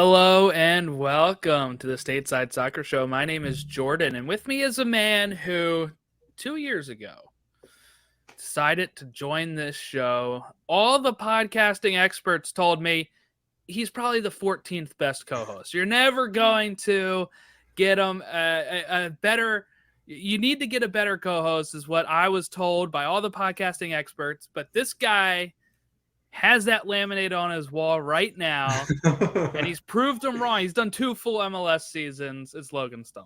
Hello and welcome to the Stateside Soccer Show. My name is Jordan, and with me is a man who 2 years ago decided to join this show. All the podcasting experts told me he's probably the 14th best co-host. You're never going to get him a better. You need to get a better co-host, is what I was told by all the podcasting experts. But this guy has that laminate on his wall right now, and he's proved them wrong. He's done 2 full MLS seasons. It's Logan Stone.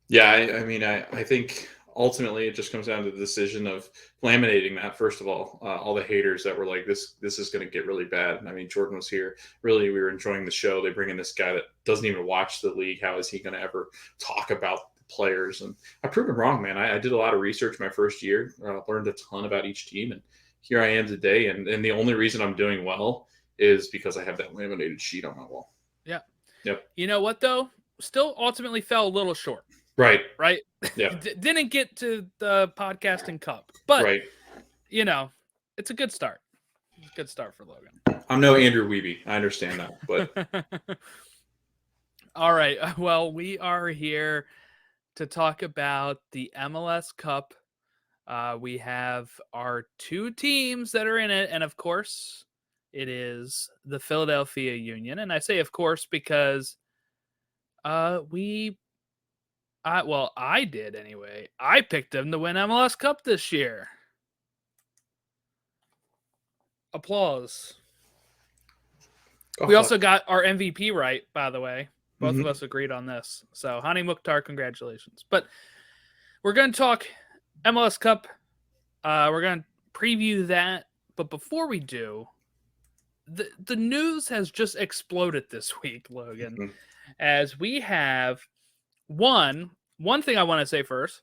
Yeah, I think ultimately it just comes down to the decision of laminating that. First of all the haters that were like, this is going to get really bad. I mean, Jordan was here. Really, we were enjoying the show. They bring in this guy that doesn't even watch the league. How is he going to ever talk about the players? And I proved him wrong, man. I did a lot of research my first year, learned a ton about each team, and here I am today, and the only reason I'm doing well is because I have that laminated sheet on my wall. Yeah. Yep. You know what, though? Still ultimately fell a little short. Right. Yeah. Didn't get to the podcasting cup. But, right. It's a good start. It's a good start for Logan. I'm no Andrew Wiebe. I understand that. But all right. Well, we are here to talk about the MLS Cup. We have our 2 teams that are in it, and of course, it is the Philadelphia Union. And I say, of course, because I did anyway. I picked them to win MLS Cup this year. Applause. We also got our MVP right, by the way. Both of us agreed on this. So, Hani Mukhtar, congratulations. But we're going to talk MLS Cup. We're going to preview that. But before we do, the news has just exploded this week, Logan, as we have one thing I want to say first.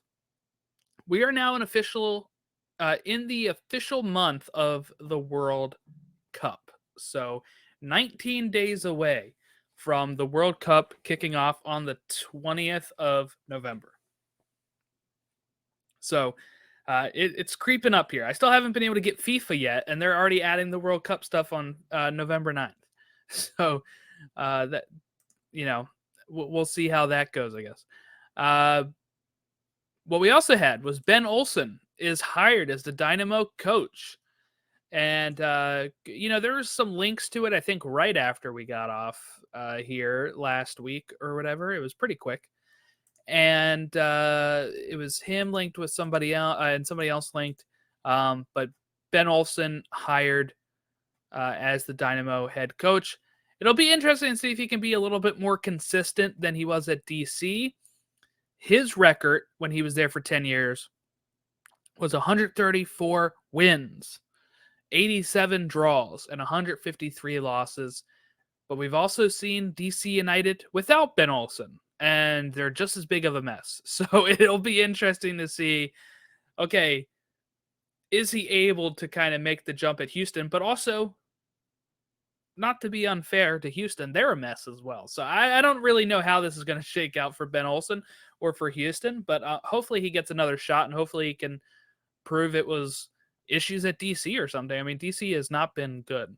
We are now in the official month of the World Cup. So 19 days away from the World Cup kicking off on the 20th of November. So it's creeping up here. I still haven't been able to get FIFA yet, and they're already adding the World Cup stuff on November 9th. So we'll see how that goes, I guess. What we also had was Ben Olsen is hired as the Dynamo coach. And, there was some links to it, I think, right after we got off here last week or whatever. It was pretty quick. And it was him linked with somebody else and somebody else linked. But Ben Olsen hired as the Dynamo head coach. It'll be interesting to see if he can be a little bit more consistent than he was at DC. His record when he was there for 10 years was 134 wins, 87 draws, and 153 losses. But we've also seen DC United without Ben Olsen, and they're just as big of a mess. So it'll be interesting to see, okay, is he able to kind of make the jump at Houston, but also not to be unfair to Houston, they're a mess as well. So I don't really know how this is going to shake out for Ben Olsen or for Houston, but hopefully he gets another shot, and hopefully he can prove it was issues at DC or something. I mean, DC has not been good.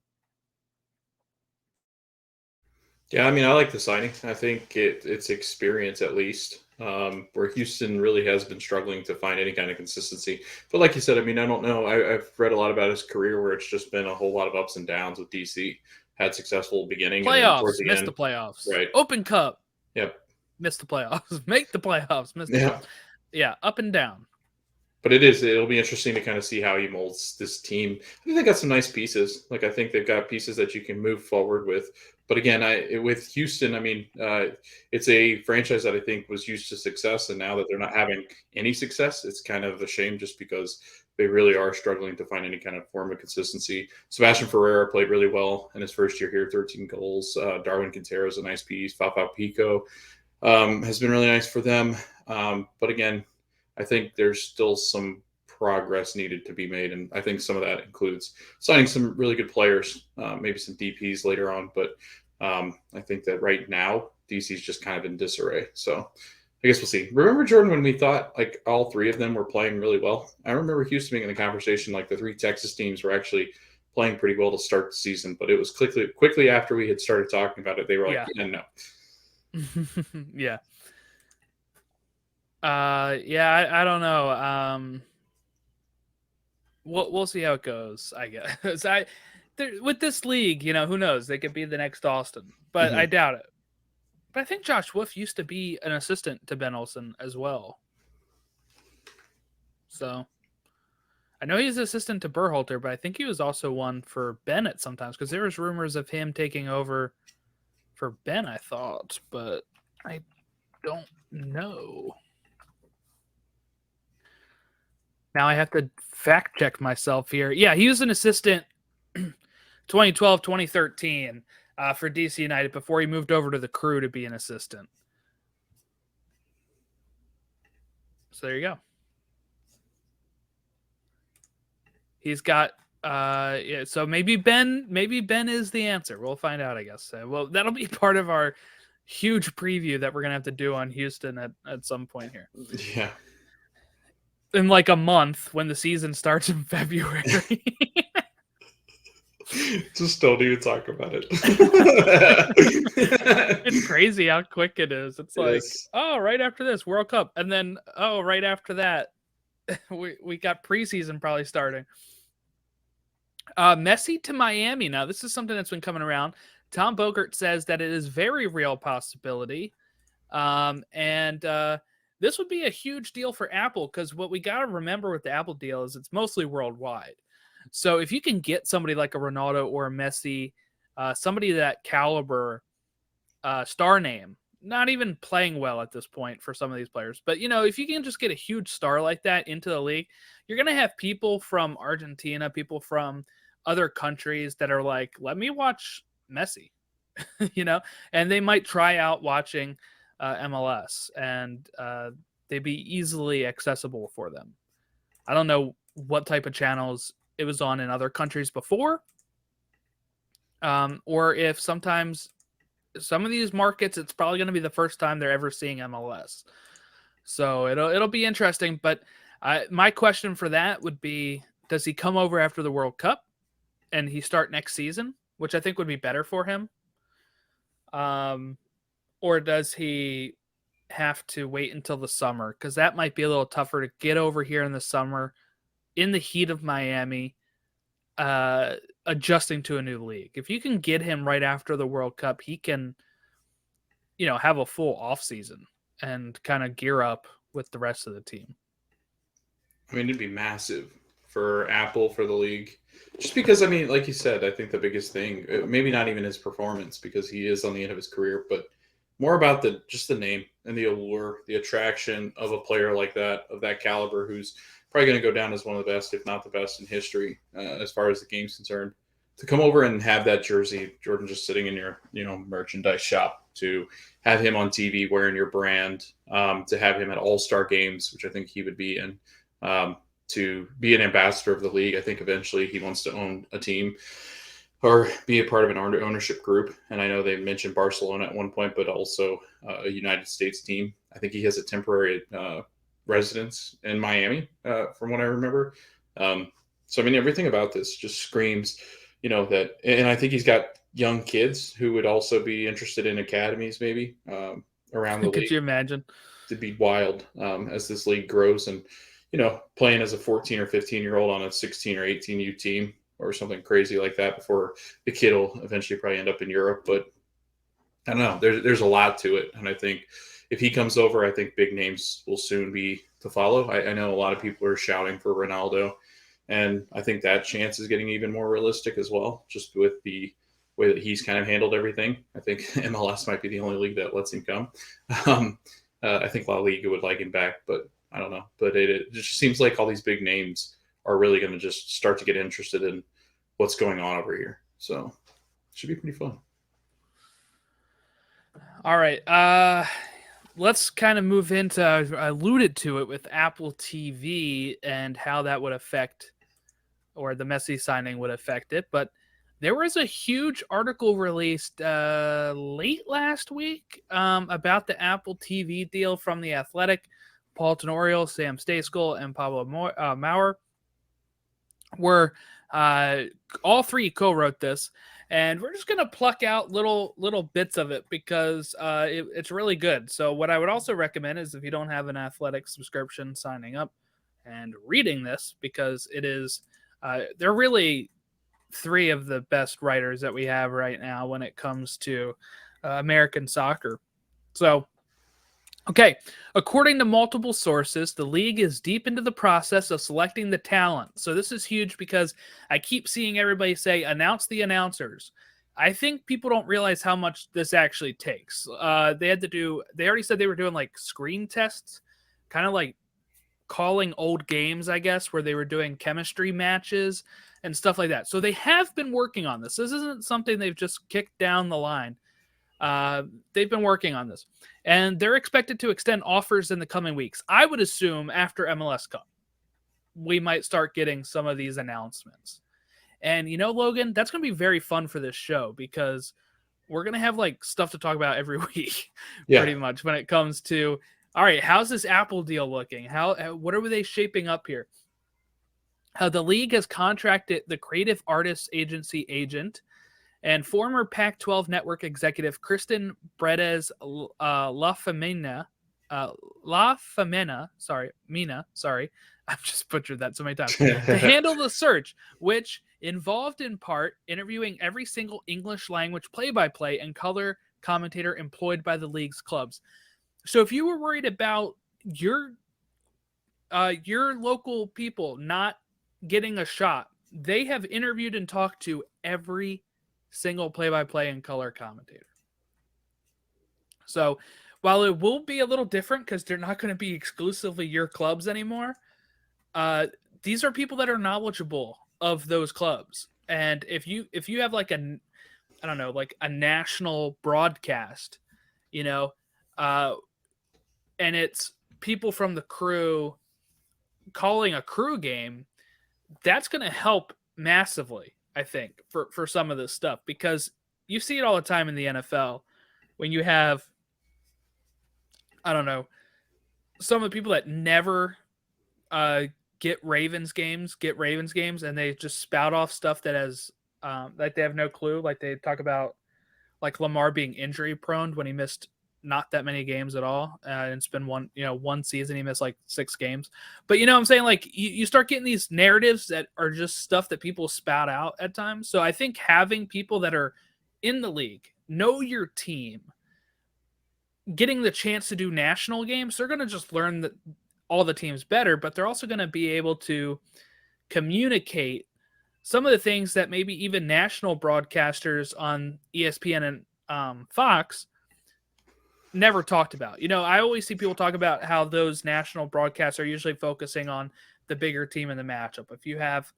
Yeah, I mean, I like the signing. I think it's experience at least, where Houston really has been struggling to find any kind of consistency. But like you said, I mean, I don't know. I've read a lot about his career where it's just been a whole lot of ups and downs with DC. Had successful beginning. Playoffs, missed the playoffs. Right. Open Cup. Yep. Missed the playoffs. Make the playoffs. Missed the playoffs. Yeah, up and down. But it'll be interesting to kind of see how he molds this team. I think they got some nice pieces. Like, I think they've got pieces that you can move forward with. But again, with Houston, I mean, it's a franchise that I think was used to success, and now that they're not having any success, it's kind of a shame just because they really are struggling to find any kind of form of consistency. Sebastian Ferreira played really well in his first year here, 13 goals. Darwin Quintero is a nice piece. Fafá Pico has been really nice for them. But again, I think there's still some progress needed to be made, and I think some of that includes signing some really good players, maybe some DPs later on. But I think that right now DC's just kind of in disarray. So I guess we'll see. Remember, Jordan, when we thought like all 3 of them were playing really well? I remember Houston being in the conversation, like the 3 Texas teams were actually playing pretty well to start the season, but it was quickly after we had started talking about it, they were like, Yeah. no. Yeah. I don't know. We'll see how it goes, I guess. With this league, who knows? They could be the next Austin, but I doubt it. But I think Josh Wolf used to be an assistant to Ben Olsen as well. So I know he's assistant to Berhalter, but I think he was also one for Bennett sometimes because there was rumors of him taking over for Ben, I thought, but I don't know. Now I have to fact check myself here. Yeah, he was an assistant 2012, 2013 for DC United before he moved over to the Crew to be an assistant. So there you go. He's got so maybe Ben is the answer. We'll find out, I guess. Well, that'll be part of our huge preview that we're gonna have to do on Houston at some point here. Yeah. In like a month when the season starts in February. Just don't even talk about it. It's crazy how quick it is. It's like, Yes. right after this World Cup, and then right after that, we got preseason probably starting. Messi to Miami. Now, this is something that's been coming around. Tom Bogert says that it is very real possibility, and this would be a huge deal for Apple because what we got to remember with the Apple deal is it's mostly worldwide. So if you can get somebody like a Ronaldo or a Messi, somebody that caliber, star name, not even playing well at this point for some of these players, but if you can just get a huge star like that into the league, you're going to have people from Argentina, people from other countries that are like, let me watch Messi, and they might try out watching MLS, and they'd be easily accessible for them. I don't know what type of channels it was on in other countries before, or if sometimes some of these markets, it's probably going to be the first time they're ever seeing MLS. So it'll be interesting. But my question for that would be, does he come over after the World Cup and he start next season, which I think would be better for him? Or does he have to wait until the summer? Because that might be a little tougher to get over here in the summer, in the heat of Miami, adjusting to a new league. If you can get him right after the World Cup, he can, have a full off season and kind of gear up with the rest of the team. I mean, it'd be massive for Apple, for the league. Just because, I mean, like you said, I think the biggest thing, maybe not even his performance because he is on the end of his career, but more about just the name and the allure, the attraction of a player like that, of that caliber, who's probably going to go down as one of the best, if not the best in history, as far as the game's concerned. To come over and have that jersey, Jordan, just sitting in your, merchandise shop, to have him on TV wearing your brand, to have him at all-star games, which I think he would be in, to be an ambassador of the league. I think eventually he wants to own a team or be a part of an ownership group. And I know they mentioned Barcelona at one point, but also a United States team. I think he has a temporary residence in Miami, from what I remember. So, I mean, everything about this just screams, that, and I think he's got young kids who would also be interested in academies, maybe around the league. Could you imagine? It'd be wild as this league grows, and playing as a 14 or 15-year-old on a 16 or 18U team or something crazy like that before the kid will eventually probably end up in Europe. But I don't know. There's a lot to it, and I think if he comes over, I think big names will soon be to follow. I know a lot of people are shouting for Ronaldo, and I think that chance is getting even more realistic as well, just with the way that he's kind of handled everything. I think MLS might be the only league that lets him come. I think La Liga would like him back, but I don't know. But it just seems like all these big names are really going to just start to get interested in what's going on over here. So it should be pretty fun. All right. Let's kind of move into, I alluded to it with Apple TV and how that would affect, or the Messi signing would affect it. But there was a huge article released late last week about the Apple TV deal from The Athletic. Paul Tenorio, Sam Stejskal, and Pablo Maurer were All three co-wrote this, and we're just gonna pluck out little bits of it because it's really good. So what I would also recommend is if you don't have an athletic subscription, signing up and reading this, because it is they're really three of the best writers that we have right now when it comes to American soccer. So, okay, according to multiple sources, the league is deep into the process of selecting the talent. So this is huge because I keep seeing everybody say, announce the announcers. I think people don't realize how much this actually takes. They already said they were doing like screen tests, kind of like calling old games, I guess, where they were doing chemistry matches and stuff like that. So they have been working on this. This isn't something they've just kicked down the line. They've been working on this, and they're expected to extend offers in the coming weeks. I would assume after MLS Cup, we might start getting some of these announcements. And Logan, that's going to be very fun for this show because we're going to have like stuff to talk about every week, pretty much, when it comes to, all right, how's this Apple deal looking? What are they shaping up here? The league has contracted the creative artists agency agent and former Pac-12 network executive Kristen Bredes sorry, I've just butchered that so many times, to handle the search, which involved in part interviewing every single English language play-by-play and color commentator employed by the league's clubs. So if you were worried about your local people not getting a shot, they have interviewed and talked to every single play-by-play and color commentator. So while it will be a little different because they're not going to be exclusively your clubs anymore, these are people that are knowledgeable of those clubs. And if you have like a national broadcast, and it's people from the crew calling a crew game, that's going to help massively, I think, for some of this stuff, because you see it all the time in the NFL when you have, some of the people that never get Ravens games, and they just spout off stuff that has, like they have no clue. Like they talk about like Lamar being injury prone when he missed not that many games at all. And it's been one season he missed like 6 games. But I'm saying, like you start getting these narratives that are just stuff that people spout out at times. So I think having people that are in the league, know your team, getting the chance to do national games, they're going to just learn that all the teams better, but they're also going to be able to communicate some of the things that maybe even national broadcasters on ESPN and Fox never talked about. I always see people talk about how those national broadcasts are usually focusing on the bigger team in the matchup. If you have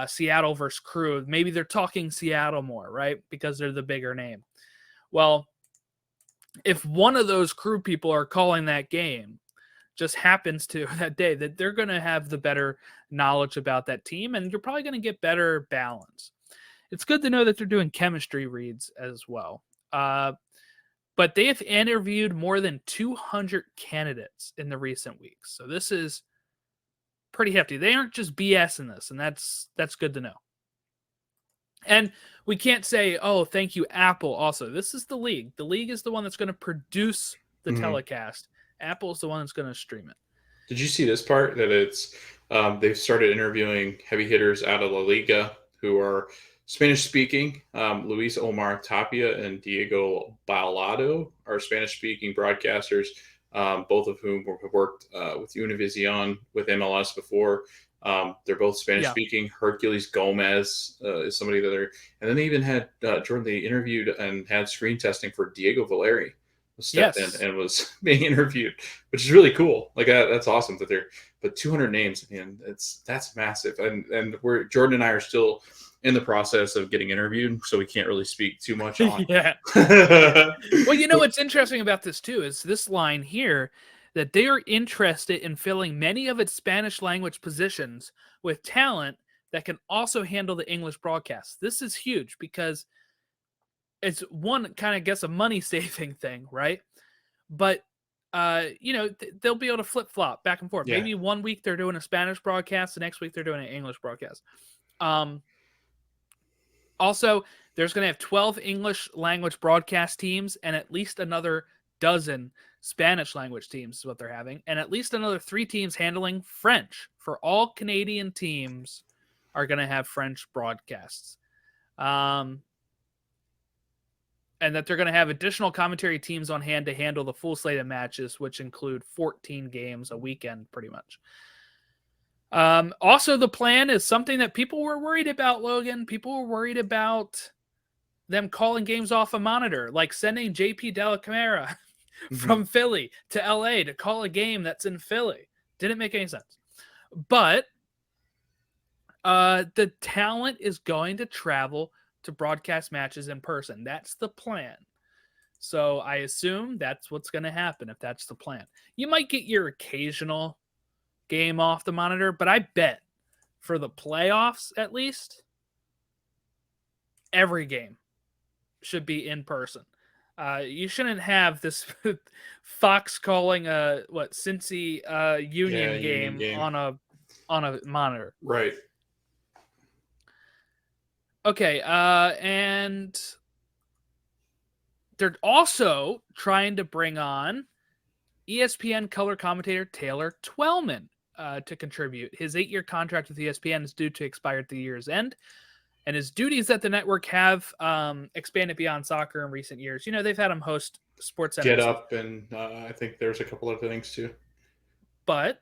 Seattle versus Crew, maybe they're talking Seattle more, right? Because they're the bigger name. Well, if one of those Crew people are calling that game, just happens to that day, that they're going to have the better knowledge about that team, and you're probably going to get better balance. It's good to know that they're doing chemistry reads as well. But they have interviewed more than 200 candidates in the recent weeks. So this is pretty hefty. They aren't just BSing this, and that's good to know. And we can't say, oh, thank you, Apple. Also, this is the league. The league is the one that's going to produce the telecast. Apple is the one that's going to stream it. Did you see this part that it's they've started interviewing heavy hitters out of La Liga who are Spanish speaking? Luis Omar Tapia and Diego Balado are Spanish speaking broadcasters, both of whom have worked with Univision with MLS before. They're both Spanish speaking. Hercules Gomez is somebody that they're, and then they even had Jordan. They interviewed and had screen testing for Diego Valeri. Stepped in and was being interviewed, which is really cool. Like that's awesome that but 200 names, man, that's massive. And Jordan and I are still in the process of getting interviewed, so we can't really speak too much on. Well, what's interesting about this too is this line here, that they are interested in filling many of its Spanish language positions with talent that can also handle the English broadcast. This is huge because it's one kind of gets a money saving thing, right? But they'll be able to flip flop back and forth. Maybe one week they're doing a Spanish broadcast, the next week they're doing an English broadcast. Also, there's going to have 12 English language broadcast teams and at least another dozen Spanish language teams is what they're having, and at least another 3 teams handling French. For all Canadian teams are going to have French broadcasts. And that they're going to have additional commentary teams on hand to handle the full slate of matches, which include 14 games a weekend, pretty much. Also, the plan is something that people were worried about, Logan. People were worried about them calling games off a monitor, like sending JP Della Camara from Philly to LA to call a game that's in Philly. Didn't make any sense. But the talent is going to travel to broadcast matches in person. That's the plan. So I assume that's what's going to happen if that's the plan. You might get your occasional game off the monitor, but I bet for the playoffs, at least, every game should be in person. You shouldn't have this Fox calling a Cincy Union game on a monitor. Right. Okay, and they're also trying to bring on ESPN color commentator Taylor Twellman to contribute. His 8-year contract with ESPN is due to expire at the year's end, and his duties at the network have expanded beyond soccer in recent years. You know, they've had him host Sports Get Up, and I think there's a couple other things too. But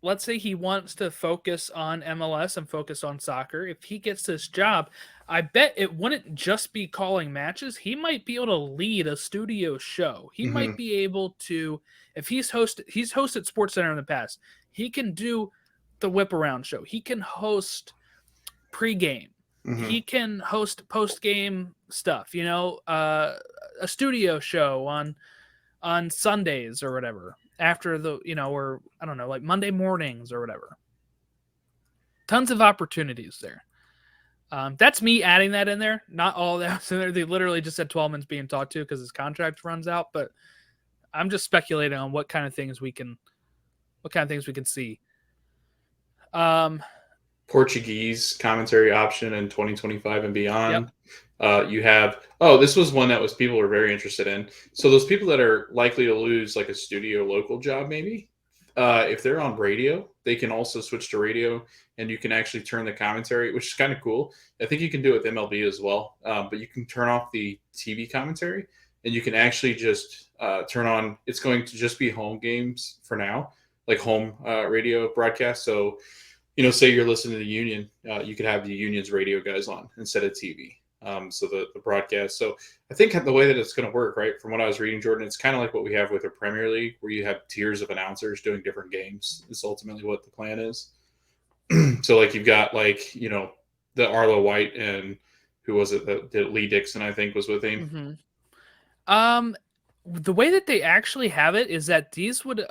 let's say he wants to focus on MLS and focus on soccer. If he gets this job, I bet it wouldn't just be calling matches. He might be able to lead a studio show. He might be able to, if he's hosted SportsCenter in the past, he can do the whip around show. He can host pregame. He can host post-game stuff, you know, a studio show on Sundays or whatever. After the, you know, or I don't know, like Monday mornings or whatever. Tons of opportunities there. That's me adding that in there. Not all that's in there. They literally just said Twellman's being talked to because his contract runs out. But I'm just speculating on what kind of things we can see. Portuguese commentary option in 2025 and beyond. Yep. You have, this was one that people were very interested in. So those people that are likely to lose like a studio local job, maybe, if they're on radio, they can also switch to radio and you can actually turn the commentary, which is kind of cool. I think you can do it with MLB as well. But you can turn off the TV commentary and you can actually just turn on, it's going to just be home games for now, like home radio broadcast. So, you know, say you're listening to the Union, you could have the Union's radio guys on instead of TV. So the broadcast. So I think the way that it's going to work, right, from what I was reading, Jordan, it's kind of like what we have with the Premier League, where you have tiers of announcers doing different games. Is ultimately what the plan is. So like you've got like, you know, the Arlo White and who was it? The Lee Dixon, I think, was with him. The way that they actually have it is that these would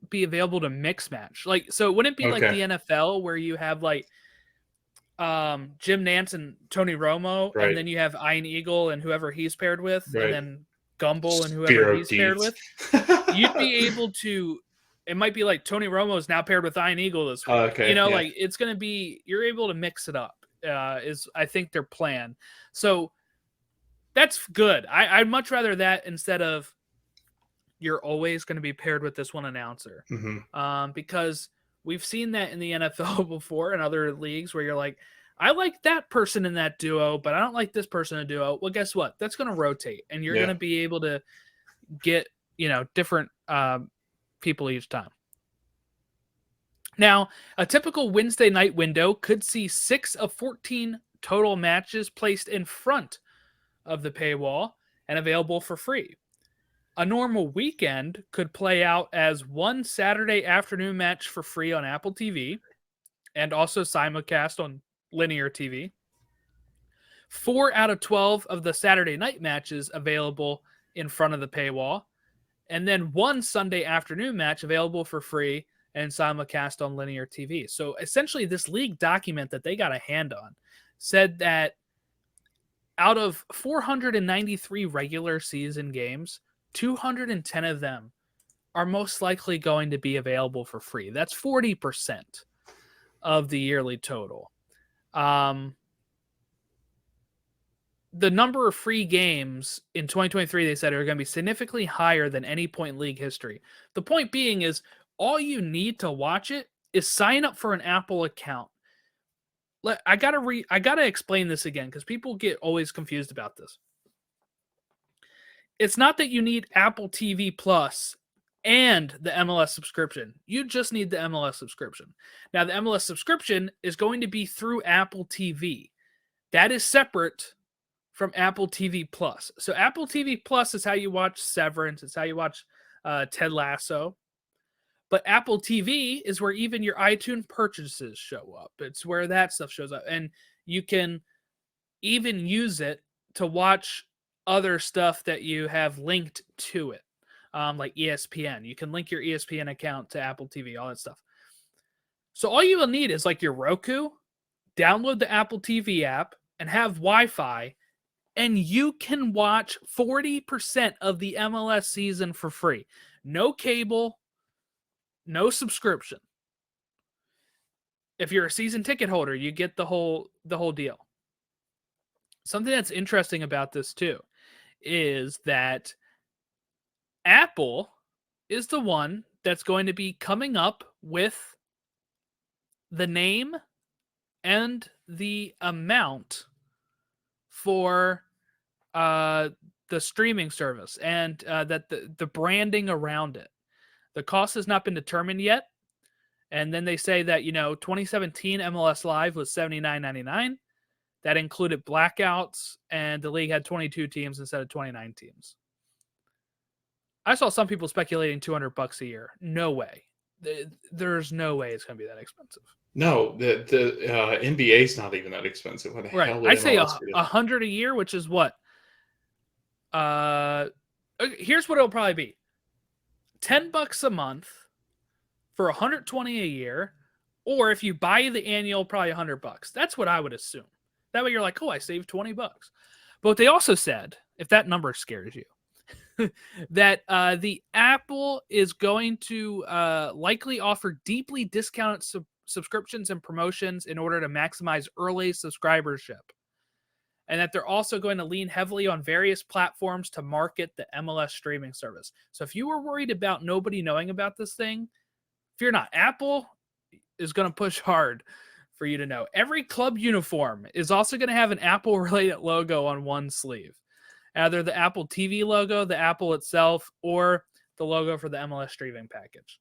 be available to mix match. Like, so it wouldn't be like the NFL where you have like Jim Nantz and Tony Romo, and then you have Ian Eagle and whoever he's paired with, and then Gumbel and whoever he's paired with. You'd be able to. It might be like Tony Romo is now paired with Ian Eagle this week. You know, like it's going to be. You're able to mix it up. Is I think their plan. So that's good. I'd much rather that instead of you're always going to be paired with this one announcer, because we've seen that in the NFL before and other leagues where you're like, I like that person in that duo, but I don't like this person in a duo. Well, guess what? That's going to rotate, and you're going to be able to get, you know, different people each time. Now, a typical Wednesday night window could see 6 of 14 total matches placed in front of the paywall and available for free. A normal weekend could play out as one Saturday afternoon match for free on Apple TV and also simulcast on linear TV. 4 out of 12 of the Saturday night matches available in front of the paywall, and then one Sunday afternoon match available for free and simulcast on linear TV. So essentially this league document that they got a hand on said that out of 493 regular season games, 210 of them are most likely going to be available for free. That's 40% of the yearly total. The number of free games in 2023, they said, are going to be significantly higher than any point in league history. The point being is all you need to watch it is sign up for an Apple account. I gotta explain this again because people get always confused about this. It's not that you need Apple TV Plus and the MLS subscription. You just need the MLS subscription. Now, the MLS subscription is going to be through Apple TV. That is separate from Apple TV Plus. So Apple TV Plus is how you watch Severance. It's how you watch Ted Lasso. But Apple TV is where even your iTunes purchases show up. It's where that stuff shows up. And you can even use it to watch other stuff that you have linked to it, like ESPN. You can link your ESPN account to Apple TV, all that stuff. So all you will need is like your Roku, download the Apple TV app, and have Wi-Fi, and you can watch 40% of the MLS season for free. No cable, no subscription. If you're a season ticket holder, you get the whole deal. Something that's interesting about this too is that Apple is the one that's going to be coming up with the name and the amount for the streaming service and that the branding around it. The cost has not been determined yet. And then they say that, 2017 MLS Live was $79.99. That included blackouts, and the league had 22 teams instead of 29 teams. I saw some people speculating $200 a year. No way. There's no way it's going to be that expensive. No, the NBA is not even that expensive. What the hell? I'd say $100 a year, which is what? Here's what it'll probably be: $10 a month for $120 a year, or if you buy the annual, probably $100. That's what I would assume. That way you're like, oh, I saved $20. But what they also said, if that number scares you, that the Apple is going to likely offer deeply discounted subscriptions and promotions in order to maximize early subscribership. And that they're also going to lean heavily on various platforms to market the MLS streaming service. So if you were worried about nobody knowing about this thing, fear not. Apple is going to push hard for you to know. Every club uniform is also going to have an Apple-related logo on one sleeve. Either the Apple TV logo, the Apple itself, or the logo for the MLS streaming package.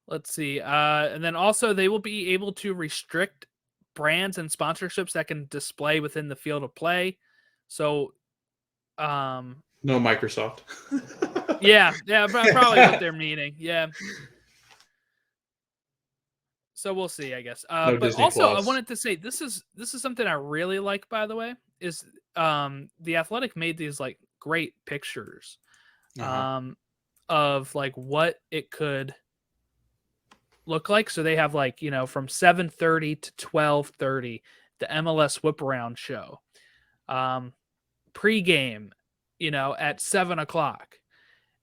Let's see. And then also they will be able to restrict brands and sponsorships that can display within the field of play. So, no Microsoft. yeah, probably what they're meaning. Yeah. So we'll see, I guess. No But Disney also, Plus. I wanted to say this is something I really like. By the way, is the Athletic made these like great pictures, of like what it could look like. So they have like from 7:30 to 12:30, the MLS Whip Around show, pregame, at 7:00,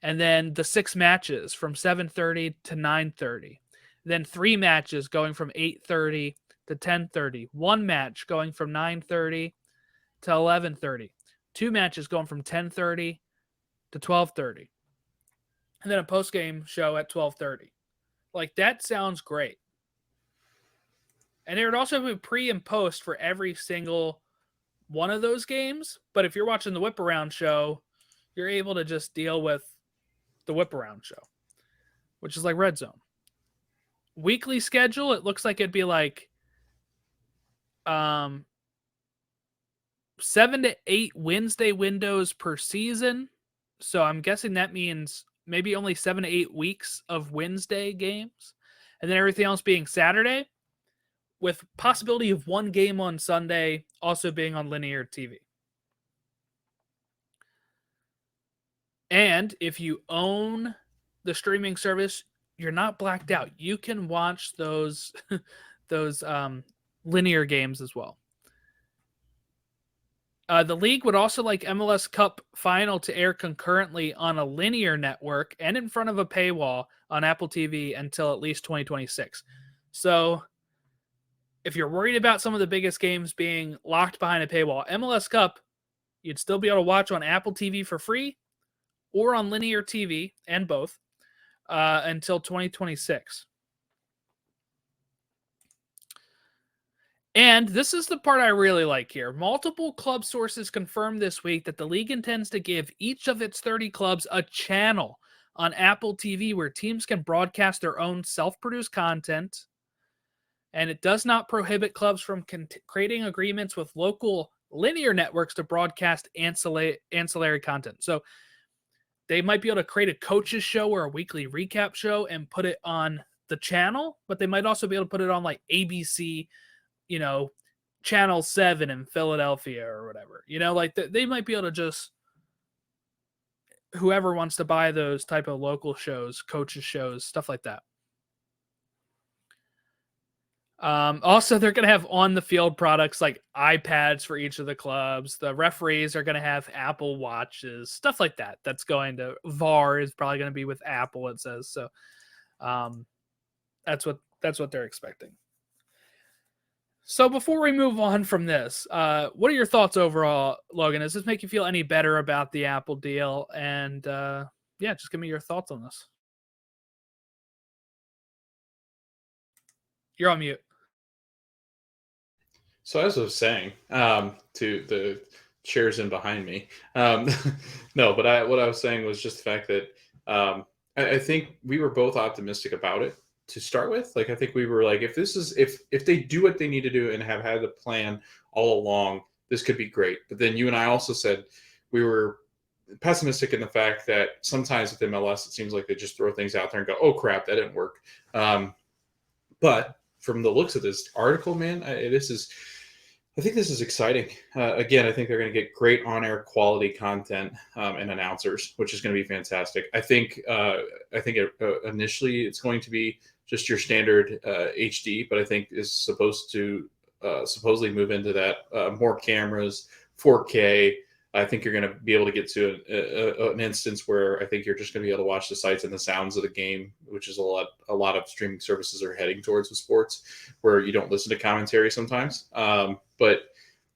and then the 6 matches from 7:30 to 9:30. Then 3 matches going from 8:30 to 10:30. 1 match going from 9:30 to 11:30. 2 matches going from 10:30 to 12:30. And then a post-game show at 12:30. Like, that sounds great. And there would also be pre and post for every single one of those games. But if you're watching the Whip Around show, you're able to just deal with the Whip Around show, which is like Red Zone. Weekly schedule, it looks like it'd be like 7 to 8 Wednesday windows per season. So I'm guessing that means maybe only 7 to 8 weeks of Wednesday games, and then everything else being Saturday, with possibility of 1 game on Sunday also being on linear TV. And if you own the streaming service, you're not blacked out. You can watch those linear games as well. The league would also like MLS Cup final to air concurrently on a linear network and in front of a paywall on Apple TV until at least 2026. So if you're worried about some of the biggest games being locked behind a paywall, MLS Cup, you'd still be able to watch on Apple TV for free or on linear TV, and both, until 2026. And this is the part I really like here. Multiple club sources confirmed this week that the league intends to give each of its 30 clubs a channel on Apple TV where teams can broadcast their own self-produced content. And it does not prohibit clubs from creating agreements with local linear networks to broadcast ancillary content. So they might be able to create a coach's show or a weekly recap show and put it on the channel, but they might also be able to put it on like ABC, Channel 7 in Philadelphia or whatever. Like they might be able to just, whoever wants to buy those type of local shows, coaches shows, stuff like that. Also, they're going to have on-the-field products like iPads for each of the clubs. The referees are going to have Apple Watches, stuff like that. That's going to VAR is probably going to be with Apple, it says. So that's what they're expecting. So before we move on from this, what are your thoughts overall, Logan? Does this make you feel any better about the Apple deal? And just give me your thoughts on this. You're on mute. So as I was saying, to the chairs in behind me, no, but what I was saying was just the fact that I think we were both optimistic about it to start with. Like, I think we were like, if they do what they need to do and have had the plan all along, this could be great. But then you and I also said we were pessimistic in the fact that sometimes with MLS, it seems like they just throw things out there and go, oh crap, that didn't work. But from the looks of this article, man, I think this is exciting. Again, I think they're going to get great on-air quality content and announcers, which is going to be fantastic. I think initially it's going to be just your standard HD, but I think is supposed to supposedly move into that more cameras, 4K. I think you're going to be able to get to an instance where I think you're just going to be able to watch the sights and the sounds of the game, which is a lot of streaming services are heading towards with sports, where you don't listen to commentary sometimes. But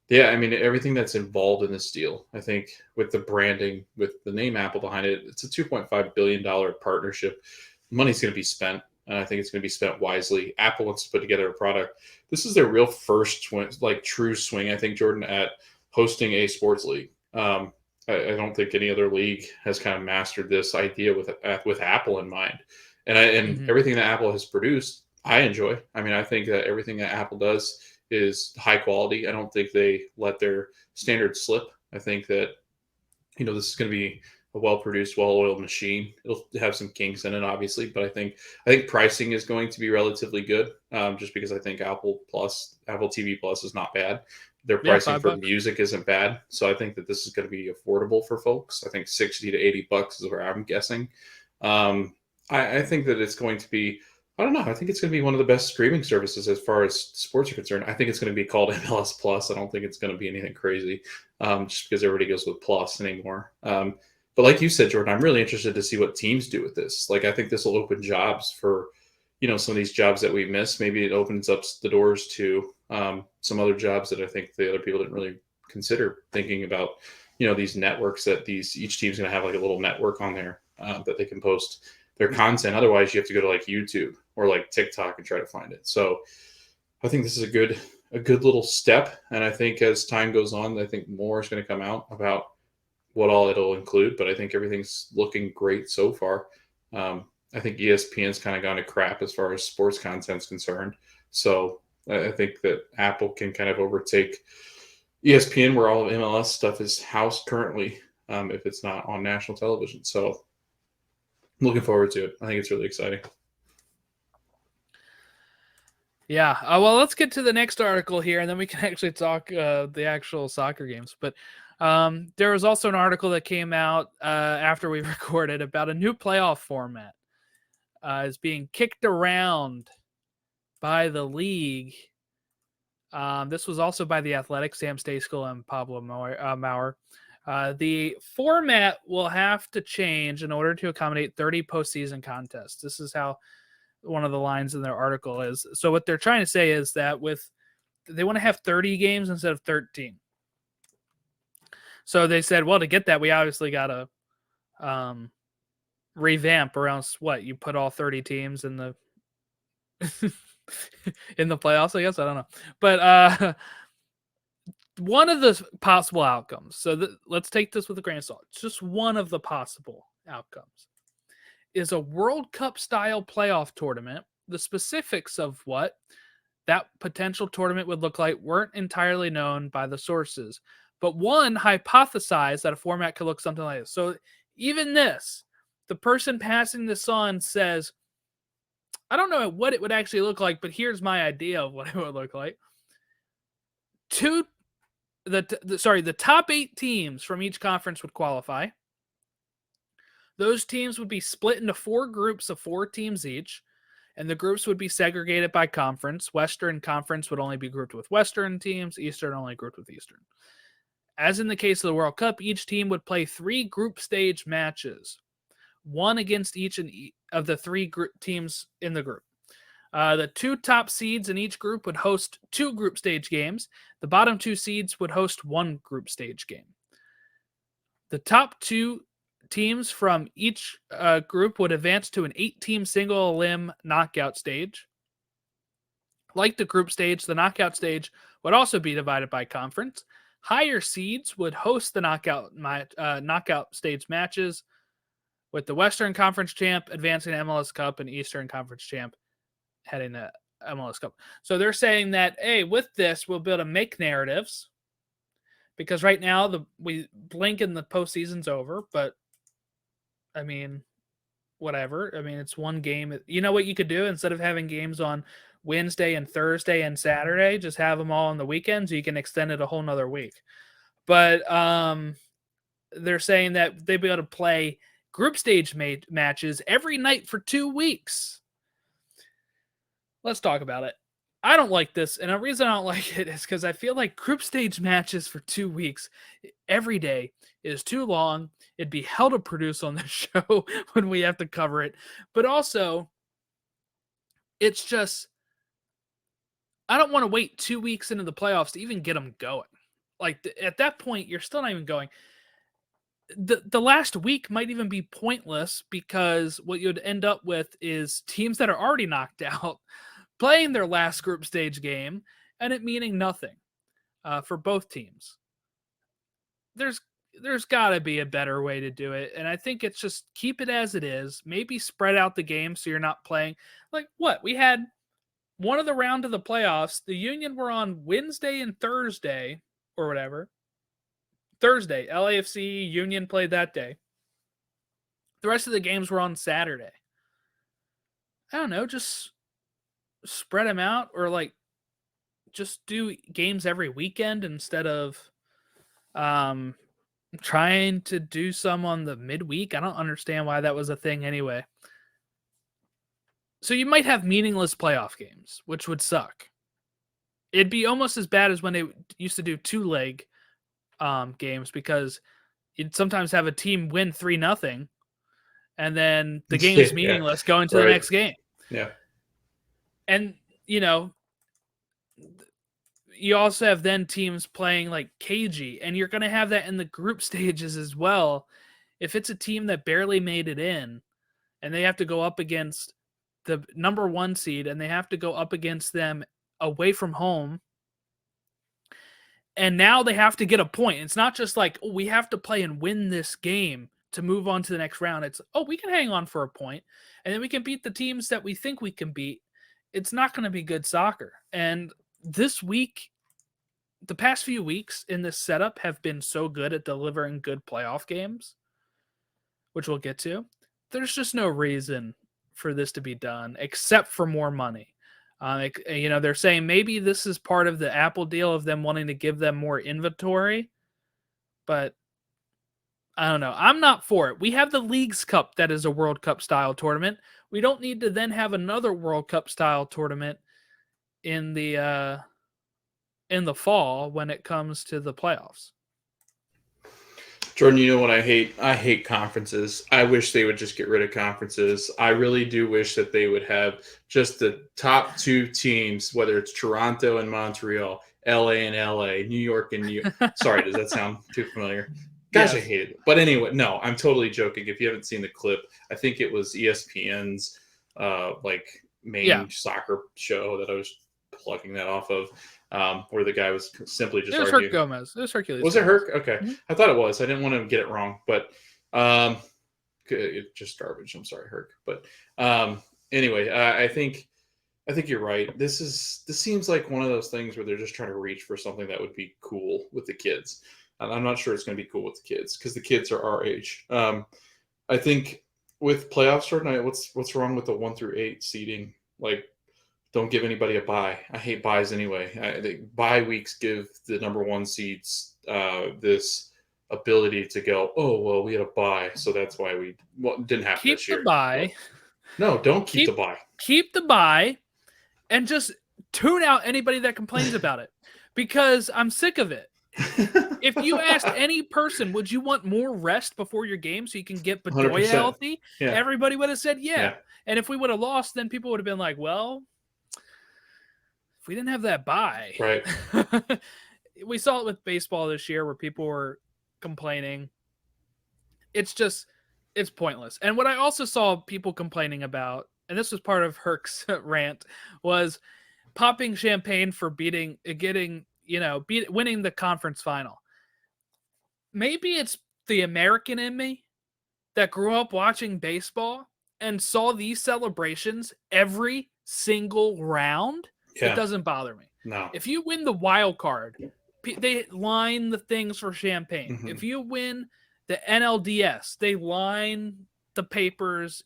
yeah, I mean, everything that's involved in this deal, I think with the branding, with the name Apple behind it, it's a $2.5 billion partnership. Money's going to be spent, and I think it's going to be spent wisely. Apple wants to put together a product. This is their real first true swing, I think, Jordan, at hosting a sports league. I don't think any other league has kind of mastered this idea with Apple in mind. And everything that Apple has produced, I enjoy. I mean, I think that everything that Apple does is high quality. I don't think they let their standards slip. I think that, this is going to be a well-produced, well-oiled machine. It'll have some kinks in it, obviously, but I think pricing is going to be relatively good, just because I think Apple TV Plus is not bad. Their pricing for music isn't bad. So I think that this is going to be affordable for folks. I think $60 to $80 is where I'm guessing. I think that it's going to be, I don't know. I think it's going to be one of the best streaming services as far as sports are concerned. I think it's going to be called MLS Plus. I don't think it's going to be anything crazy, just because everybody goes with Plus anymore. But like you said, Jordan, I'm really interested to see what teams do with this. Like, I think this will open jobs for, some of these jobs that we miss. Maybe it opens up the doors to some other jobs that I think the other people didn't really consider thinking about, these networks that each team's going to have like a little network on there that they can post their content. Otherwise, you have to go to like YouTube or like TikTok and try to find it. So I think this is a good little step. And I think as time goes on, I think more is going to come out about what all it'll include. But I think everything's looking great so far. I think ESPN's kind of gone to crap as far as sports content's concerned. So I think that Apple can kind of overtake ESPN, where all of MLS stuff is housed currently, if it's not on national television. So I'm looking forward to it. I think it's really exciting. Yeah. Well, let's get to the next article here, and then we can actually talk the actual soccer games. But there was also an article that came out after we recorded about a new playoff format is being kicked around by the league. This was also by the Athletic, Sam Stejskal and Pablo Maurer. The format will have to change in order to accommodate 30 postseason contests. This is how one of the lines in their article is. So what they're trying to say is that they want to have 30 games instead of 13. So they said, well, to get that, we obviously got to revamp around what you put all 30 teams in the in the playoffs, I guess. I don't know. But one of the possible outcomes, so let's take this with a grain of salt. It's just one of the possible outcomes, is a World Cup style playoff tournament. The specifics of what that potential tournament would look like weren't entirely known by the sources, but one hypothesized that a format could look something like this. So even this, the person passing this on says, I don't know what it would actually look like, but here's my idea of what it would look like. The top 8 teams from each conference would qualify. Those teams would be split into 4 groups of 4 teams each, and the groups would be segregated by conference. Western Conference would only be grouped with Western teams, Eastern only grouped with Eastern. As in the case of the World Cup, each team would play 3 group stage matches, one against each of the 3 teams in the group. The 2 top seeds in each group would host 2 group stage games. The bottom 2 seeds would host 1 group stage game. The top 2 teams from each group would advance to an 8-team single-elim knockout stage. Like the group stage, the knockout stage would also be divided by conference. Higher seeds would host the knockout stage matches, with the Western Conference champ advancing to MLS Cup and Eastern Conference champ heading to MLS Cup. So they're saying that, hey, with this, we'll be able to make narratives, because right now we blink and the postseason's over, but I mean, whatever. I mean, it's one game. You know what you could do? Instead of having games on Wednesday and Thursday and Saturday, just have them all on the weekends. You can extend it a whole nother week. But they're saying that they'll be able to play group stage matches every night for 2 weeks. Let's talk about it. I don't like this, and the reason I don't like it is because I feel like group stage matches for 2 weeks every day is too long. It'd be hell to produce on the show when we have to cover it. But also, it's just, I don't want to wait 2 weeks into the playoffs to even get them going. Like, at that point, you're still not even going. The last week might even be pointless, because what you'd end up with is teams that are already knocked out playing their last group stage game and it meaning nothing for both teams. There's got to be a better way to do it, and I think it's just keep it as it is. Maybe spread out the game so you're not playing like what we had. One of the round of the playoffs, the Union were on Wednesday and Thursday or whatever. Thursday, LAFC Union played that day. The rest of the games were on Saturday. I don't know, just spread them out, or like just do games every weekend instead of trying to do some on the midweek. I don't understand why that was a thing anyway. So you might have meaningless playoff games, which would suck. It'd be almost as bad as when they used to do 2-leg games, because you'd sometimes have a team win 3-0 and then the game is meaningless going to the next game. Yeah. And, you know, you also have then teams playing like cagey, and you're going to have that in the group stages as well. If it's a team that barely made it in and they have to go up against the number 1 seed and they have to go up against them away from home, and now they have to get a point. It's not just like, oh, we have to play and win this game to move on to the next round. It's, oh, we can hang on for a point, and then we can beat the teams that we think we can beat. It's not going to be good soccer. And this week, the past few weeks in this setup have been so good at delivering good playoff games, which we'll get to. There's just no reason for this to be done except for more money. They're saying maybe this is part of the Apple deal of them wanting to give them more inventory, but I don't know. I'm not for it. We have the Leagues Cup that is a World Cup style tournament. We don't need to then have another World Cup style tournament in the fall when it comes to the playoffs. Jordan, you know what I hate? I hate conferences. I wish they would just get rid of conferences. I really do wish that they would have just the top two teams, whether it's Toronto and Montreal, LA and LA, New York and New York. Sorry, does that sound too familiar? Gosh, Yes. I hate it. But anyway, no, I'm totally joking. If you haven't seen the clip, I think it was ESPN's like main soccer show that I was plucking that off of. Where the guy was simply just It was arguing. Herc Gomez. It was Hercules. Was it Herc? Okay. Mm-hmm. I thought it was. I didn't want to get it wrong, but it's just garbage. I'm sorry, Herc. But anyway, I think you're right. This seems like one of those things where they're just trying to reach for something that would be cool with the kids. And I'm not sure it's going to be cool with the kids because the kids are our age. I think with playoffs, Jordan, what's wrong with the 1 through 8 seeding? Like, don't give anybody a bye. I hate buys anyway. Bye weeks give the number 1 seeds this ability to go, oh, well, we had a bye, so that's why didn't happen this year. Keep the bye. No, don't keep the bye. Keep the bye and just tune out anybody that complains about it because I'm sick of it. If you asked any person, would you want more rest before your game so you can get Bedoya 100%. healthy? Yeah. Everybody would have said yeah. And if we would have lost, then people would have been like, well, if we didn't have that bye. Right. We saw it with baseball this year where people were complaining. It's pointless. And what I also saw people complaining about, and this was part of Herc's rant, was popping champagne for winning the conference final. Maybe it's the American in me that grew up watching baseball and saw these celebrations every single round. Yeah. It doesn't bother me. No. If you win the wild card, they line the things for champagne. Mm-hmm. If you win the NLDS, they line the papers,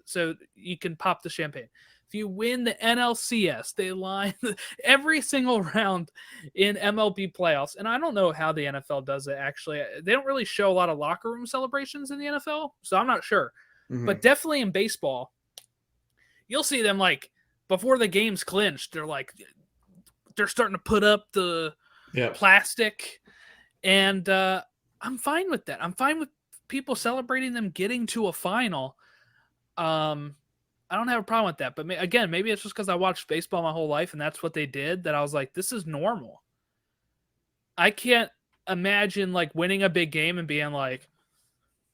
so you can pop the champagne. If you win the NLCS, they line every single round in MLB playoffs. And I don't know how the NFL does it, actually. They don't really show a lot of locker room celebrations in the NFL, so I'm not sure. Mm-hmm. But definitely in baseball, you'll see them like before the game's clinched, they're starting to put up the plastic. And I'm fine with that. I'm fine with people celebrating them getting to a final. I don't have a problem with that. But again, maybe it's just because I watched baseball my whole life and that's what they did, that I was like, this is normal. I can't imagine like winning a big game and being like,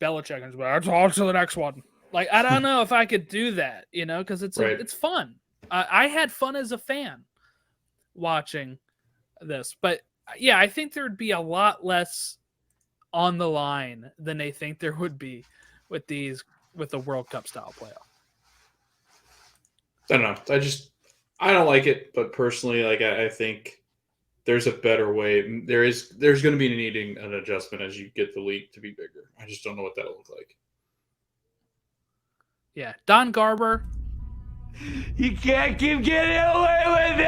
Belichick is let's on to the next one. Like, I don't know if I could do that, because it's fun. I had fun as a fan watching this. But yeah, I think there would be a lot less on the line than they think there would be with the World Cup style playoff. I don't know. I don't like it, but personally, like I think there's a better way. There's going to be needing an adjustment as you get the league to be bigger. I just don't know what that'll look like. Yeah, Don Garber. You can't keep getting away with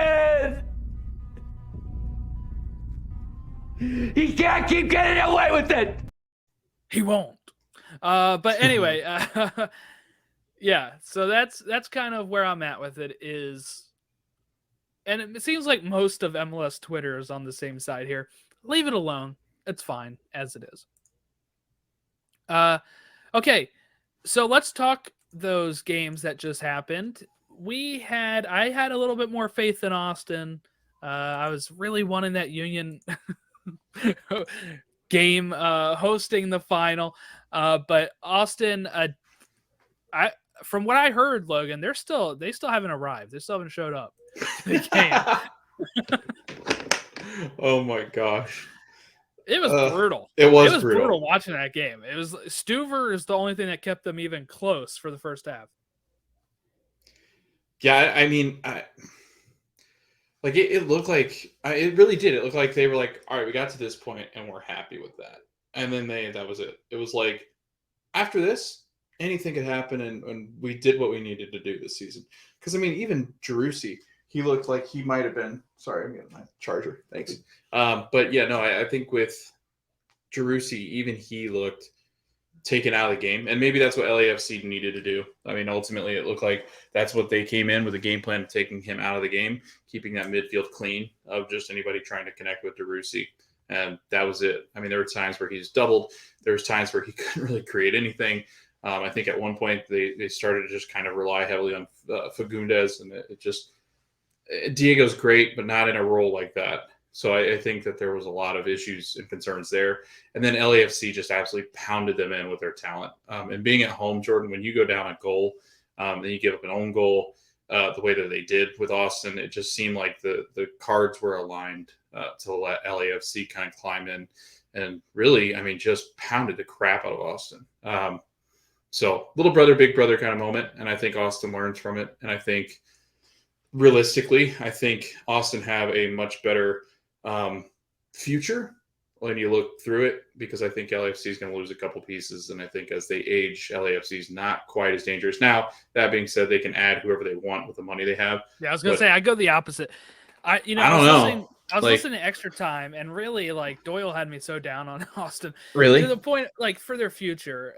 it. He can't keep getting away with it. He won't. But anyway, yeah. So that's kind of where I'm at with it. And it seems like most of MLS Twitter is on the same side here. Leave it alone. It's fine as it is. Okay, so let's talk those games that just happened. I had a little bit more faith in Austin. I was really wanting that Union game hosting the final. But Austin, from what I heard, Logan, they still haven't arrived. They still haven't showed up to the game. Oh my gosh. It was brutal. It was brutal watching that game. It was Stuver is the only thing that kept them even close for the first half. Yeah, I mean, it looked like it really did. It looked like they were like, all right, we got to this point and we're happy with that. And then that was it. It was like, after this, anything could happen, and we did what we needed to do this season. Because, I mean, even Jerussi, he looked like he might have been – sorry, I'm getting my charger. Thanks. But, yeah, no, I think with Jerussi, even he looked taken out of the game. And maybe that's what LAFC needed to do. I mean, ultimately, it looked like that's what they came in with, a game plan of taking him out of the game, keeping that midfield clean of just anybody trying to connect with Jerussi. and that was it. I mean, there were times where he's doubled. There was times where he couldn't really create anything. I think at one point they started to just kind of rely heavily on Fagundes, and it just Diego's great, but not in a role like that. So I think that there was a lot of issues and concerns there. And then LAFC just absolutely pounded them in with their talent. And being at home, Jordan, when you go down a goal, then you give up an own goal the way that they did with Austin, it just seemed like the cards were aligned to let LAFC kind of climb in and really, I mean, just pounded the crap out of Austin. So little brother, big brother kind of moment. And I think Austin learns from it. And I think realistically, I think Austin have a much better future when you look through it, because I think LAFC is going to lose a couple pieces, and I think as they age, LAFC is not quite as dangerous. Now, that being said, they can add whoever they want with the money they have. Yeah, I was going to say, I go the opposite. I was listening to Extra Time, and really, like, Doyle had me so down on Austin. Really? To the point, like, for their future,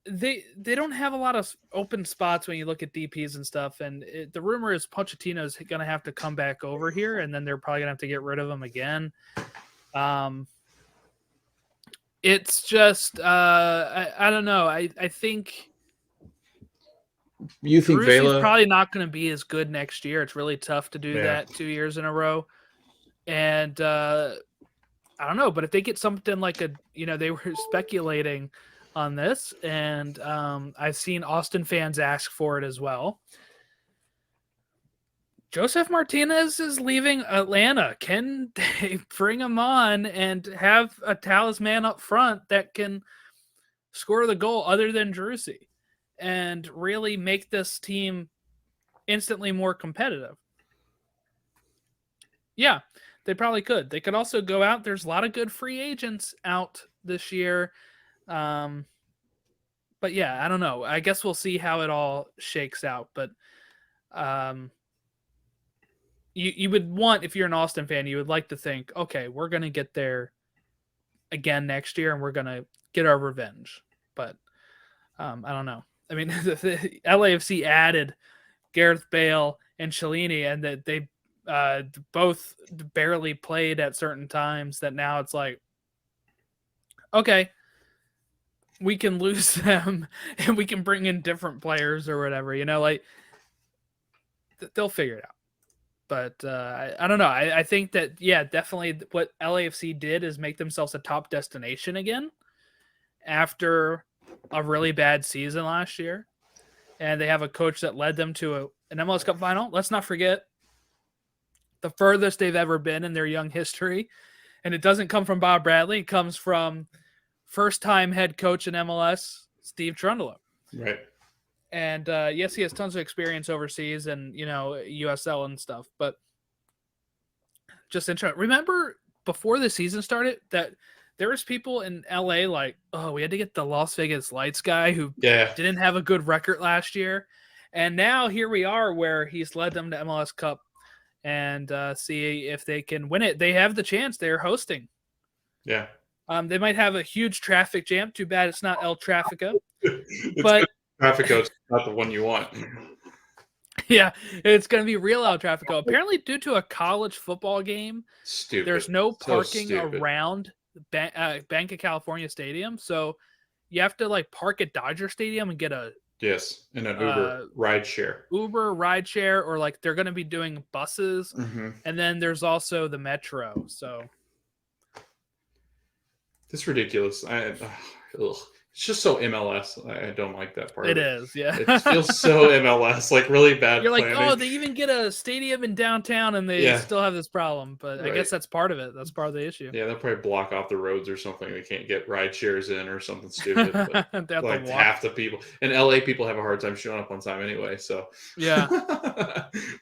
they don't have a lot of open spots when you look at DPs and stuff, and the rumor is Pochettino's going to have to come back over here, and then they're probably going to have to get rid of him again. It's just I don't know. I think you think Vela probably not going to be as good next year. It's really tough to do that 2 years in a row, and I don't know. But if they get something like they were speculating on this, and I've seen Austin fans ask for it as well. Joseph Martinez is leaving Atlanta. Can they bring him on and have a talisman up front that can score the goal other than Drusi and really make this team instantly more competitive? Yeah, they probably could. They could also go out. There's a lot of good free agents out this year. But yeah, I don't know. I guess we'll see how it all shakes out. But you would want, if you're an Austin fan, you would like to think, okay, we're going to get there again next year, and we're going to get our revenge. But I don't know. I mean, the LAFC added Gareth Bale and Chiellini, and that they both barely played at certain times, that now it's like, okay, we can lose them and we can bring in different players or whatever, like they'll figure it out. But I don't know. I think that, yeah, definitely what LAFC did is make themselves a top destination again after a really bad season last year. And they have a coach that led them to an MLS Cup final. Let's not forget the furthest they've ever been in their young history. And it doesn't come from Bob Bradley. It comes from first-time head coach in MLS, Steve Trundle. Right. And yes, he has tons of experience overseas and, USL and stuff. But just interesting. Remember before the season started that there was people in LA like, oh, we had to get the Las Vegas Lights guy who didn't have a good record last year. And now here we are where he's led them to MLS Cup and see if they can win it. They have the chance. They're hosting. Yeah. They might have a huge traffic jam. Too bad it's not El Trafico. But Trafico's not the one you want. Yeah, it's going to be real El Trafico. Apparently, due to a college football game, there's no parking around Bank of California Stadium. So you have to park at Dodger Stadium and get a in an Uber ride share. Or they're going to be doing buses, and then there's also the Metro. So it's ridiculous. It's just so MLS. I don't like that part. It is, yeah. It feels so MLS, really bad. You're planning. Oh, they even get a stadium in downtown, and they still have this problem. But I guess that's part of it. That's part of the issue. Yeah, they'll probably block off the roads or something. They can't get ride shares in or something stupid. But half the people, and LA people have a hard time showing up on time anyway. So yeah,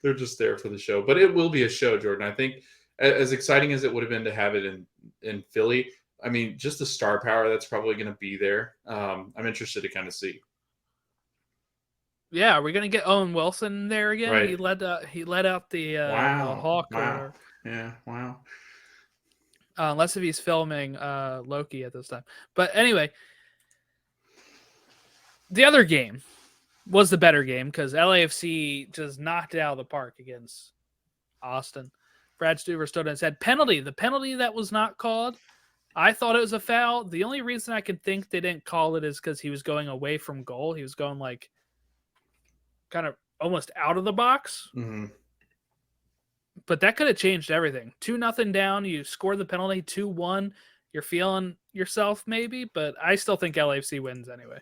they're just there for the show. But it will be a show, Jordan. I think as exciting as it would have been to have it in Philly. I mean, just the star power that's probably going to be there. I'm interested to kind of see. Yeah, are we going to get Owen Wilson there again? Right. He led out the Hawk. Wow. Yeah, wow. Unless if he's filming Loki at this time. But anyway, the other game was the better game because LAFC just knocked it out of the park against Austin. Brad Stuver stood and said, penalty. The penalty that was not called, I thought it was a foul. The only reason I can think they didn't call it is because he was going away from goal. He was going like kind of almost out of the box. Mm-hmm. But that could have changed everything. 2-0 down. You score the penalty. 2-1. You're feeling yourself maybe, but I still think LAFC wins anyway.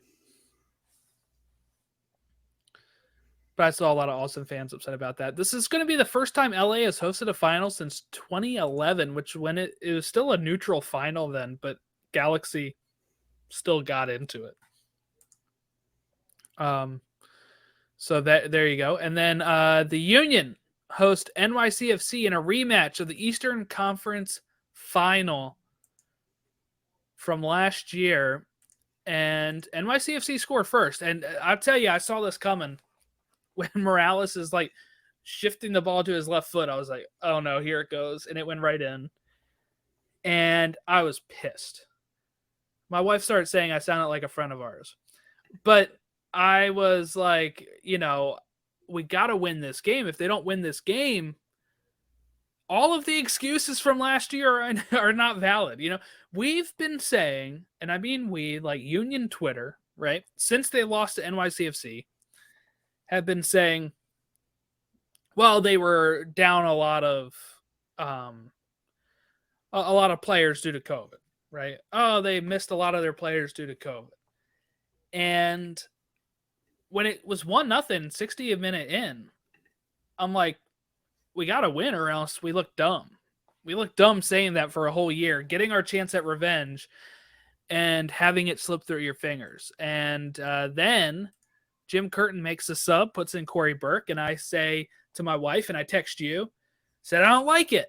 But I saw a lot of Austin fans upset about that. This is going to be the first time LA has hosted a final since 2011, which when it was still a neutral final then, but Galaxy still got into it. So there you go. And then the Union host NYCFC in a rematch of the Eastern Conference Final from last year. And NYCFC scored first. And I'll tell you, I saw this coming. When Morales is like shifting the ball to his left foot, I was like, oh no, here it goes. And it went right in. And I was pissed. My wife started saying I sounded like a friend of ours. But I was like, we got to win this game. If they don't win this game, all of the excuses from last year are not valid. We've been saying, and I mean we, like Union Twitter, right? Since they lost to NYCFC, have been saying, well, they were down a lot of players due to COVID, right? Oh, they missed a lot of their players due to COVID. And when it was 1-0, 60 a minute in, I'm like, we got to win or else we look dumb. We look dumb saying that for a whole year, getting our chance at revenge and having it slip through your fingers. And then Jim Curtin makes a sub, puts in Corey Burke, and I say to my wife, and I text you, said, I don't like it.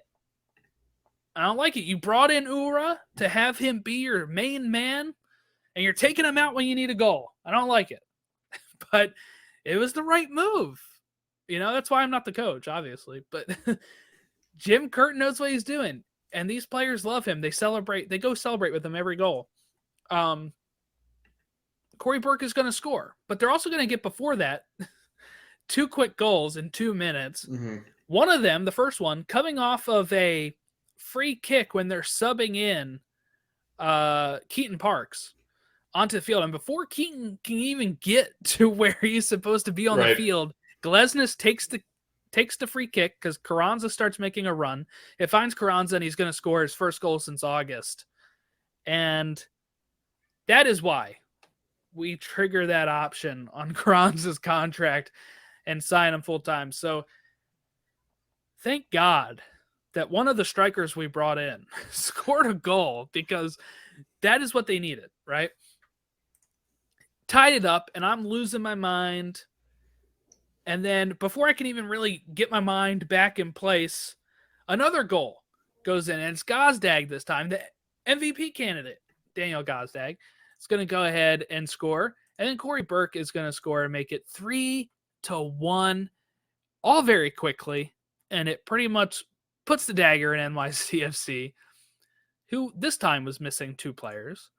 I don't like it. You brought in Ura to have him be your main man, and you're taking him out when you need a goal. I don't like it. But it was the right move. That's why I'm not the coach, obviously. But Jim Curtin knows what he's doing, and these players love him. They celebrate. They go celebrate with him every goal. Corey Burke is going to score, but they're also going to get before that 2 quick goals in 2 minutes. Mm-hmm. One of them, the first one, coming off of a free kick when they're subbing in Keaton Parks onto the field. And before Keaton can even get to where he's supposed to be on the field, Glesnes takes the free kick because Carranza starts making a run. It finds Carranza, and he's going to score his first goal since August. And that is why we trigger that option on Carranza's contract and sign him full time. So thank God that one of the strikers we brought in scored a goal, because that is what they needed, right? Tied it up, and I'm losing my mind. And then before I can even really get my mind back in place, another goal goes in, and it's Gazdag this time, the MVP candidate, Daniel Gazdag. Is going to go ahead and score. And then Corey Burke is going to score and make it 3-1, all very quickly. And it pretty much puts the dagger in NYCFC, who this time was missing 2 players.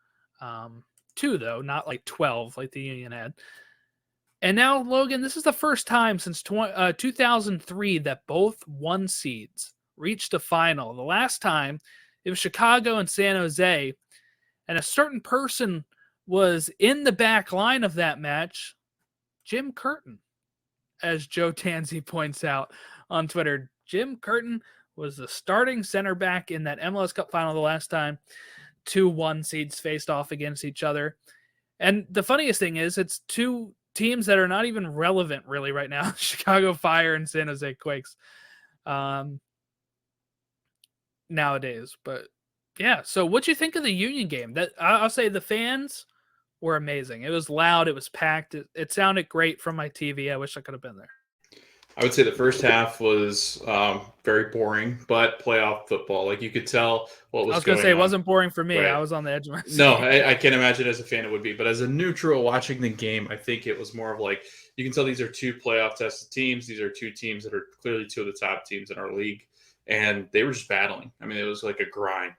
2, though, not like 12 like the Union had. And now, Logan, this is the first time since 2003 that both 1 seeds reached a final. The last time, it was Chicago and San Jose. And a certain person was in the back line of that match, Jim Curtin, as Joe Tanzi points out on Twitter. Jim Curtin was the starting center back in that MLS Cup final the last time 2 1 seeds faced off against each other. And the funniest thing is, it's 2 teams that are not even relevant really right now, Chicago Fire and San Jose Quakes nowadays. But yeah, so what'd you think of the Union game? That I'll say the fans were amazing. It was loud. It was packed. It sounded great from my TV. I wish I could have been there. I would say the first half was very boring, but playoff football. Like, you could tell what was going on. I was going to say, it wasn't boring for me. Right. I was on the edge of my seat. No, I can't imagine as a fan it would be. But as a neutral watching the game, I think it was more of like, you can tell these are 2 playoff tested teams. These are 2 teams that are clearly 2 of the top teams in our league. And they were just battling. I mean, it was like a grind.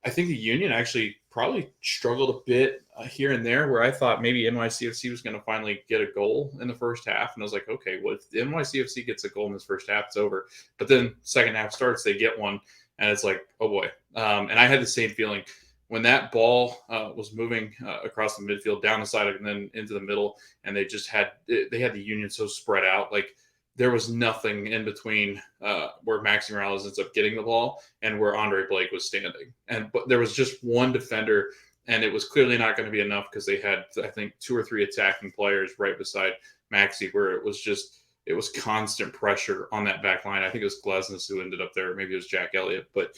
I think the Union actually probably struggled a bit here and there, where I thought maybe NYCFC was going to finally get a goal in the first half. And I was like, okay, well, if the NYCFC gets a goal in this first half, it's over. But then second half starts, they get one, and it's like, oh boy. And I had the same feeling when that ball was moving across the midfield, down the side, and then into the middle, and they had the Union so spread out, like there was nothing in between where Maxi Morales ends up getting the ball and where Andre Blake was standing. But there was just one defender, and it was clearly not going to be enough because they had, I think, 2 or 3 attacking players right beside Maxi, where it was constant pressure on that back line. I think it was Glesnes who ended up there. Maybe it was Jack Elliott, but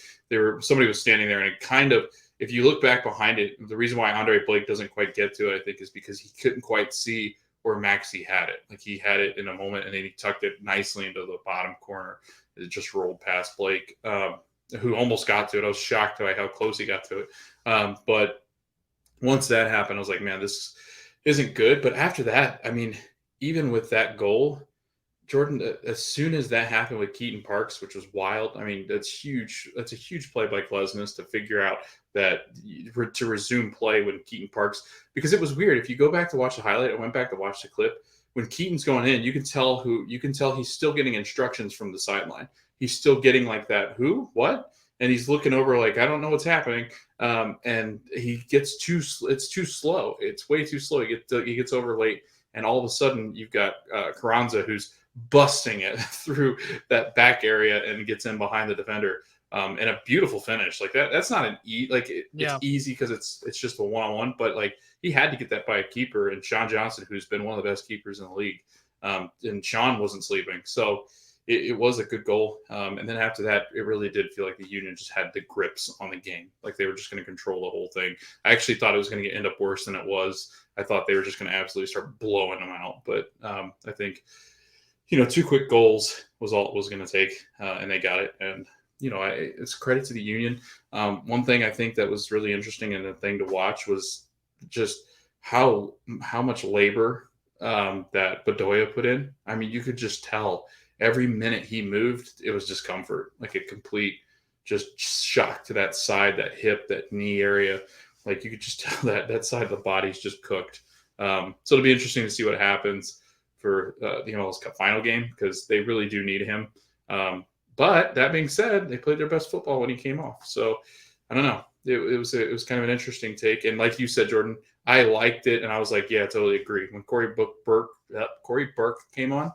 somebody was standing there, and it kind of, if you look back behind it, the reason why Andre Blake doesn't quite get to it, I think, is because he couldn't quite see where Maxi had it. Like he had it in a moment, and then he tucked it nicely into the bottom corner. It just rolled past Blake, who almost got to it. I was shocked by how close he got to it. But once that happened, I was like, man, this isn't good. But after that, I mean, even with that goal, Jordan, as soon as that happened with Keaton Parks, which was wild, I mean, that's huge. That's a huge play by Glesnes to figure out that to resume play when Keaton Parks, because it was weird. If you go back to watch the highlight, I went back to watch the clip. When Keaton's going in, you can tell he's still getting instructions from the sideline. He's still getting like that, who, what? And he's looking over like, I don't know what's happening. And he gets it's too slow. It's way too slow. He gets over late. And all of a sudden you've got Carranza, who's busting it through that back area and gets in behind the defender. And a beautiful finish like that. That's not it's easy because it's just a one-on-one, but like he had to get that by a keeper, and Sean Johnson, who's been one of the best keepers in the league. And Sean wasn't sleeping. So it was a good goal. And then after that, it really did feel like the Union just had the grips on the game. Like they were just going to control the whole thing. I actually thought it was going to end up worse than it was. I thought they were just going to absolutely start blowing them out. But I think, 2 quick goals was all it was going to take, and they got it. And, it's credit to the Union. One thing I think that was really interesting and a thing to watch was just how much labor that Bedoya put in. I mean, you could just tell every minute he moved, it was discomfort, like a complete just shock to that side, that hip, that knee area. Like you could just tell that side of the body's just cooked. So it'll be interesting to see what happens for the MLS Cup final game, because they really do need him. But that being said, they played their best football when he came off. So I don't know. It was kind of an interesting take. And like you said, Jordan, I liked it, and I was like, yeah, I totally agree. When Corey Burke came on,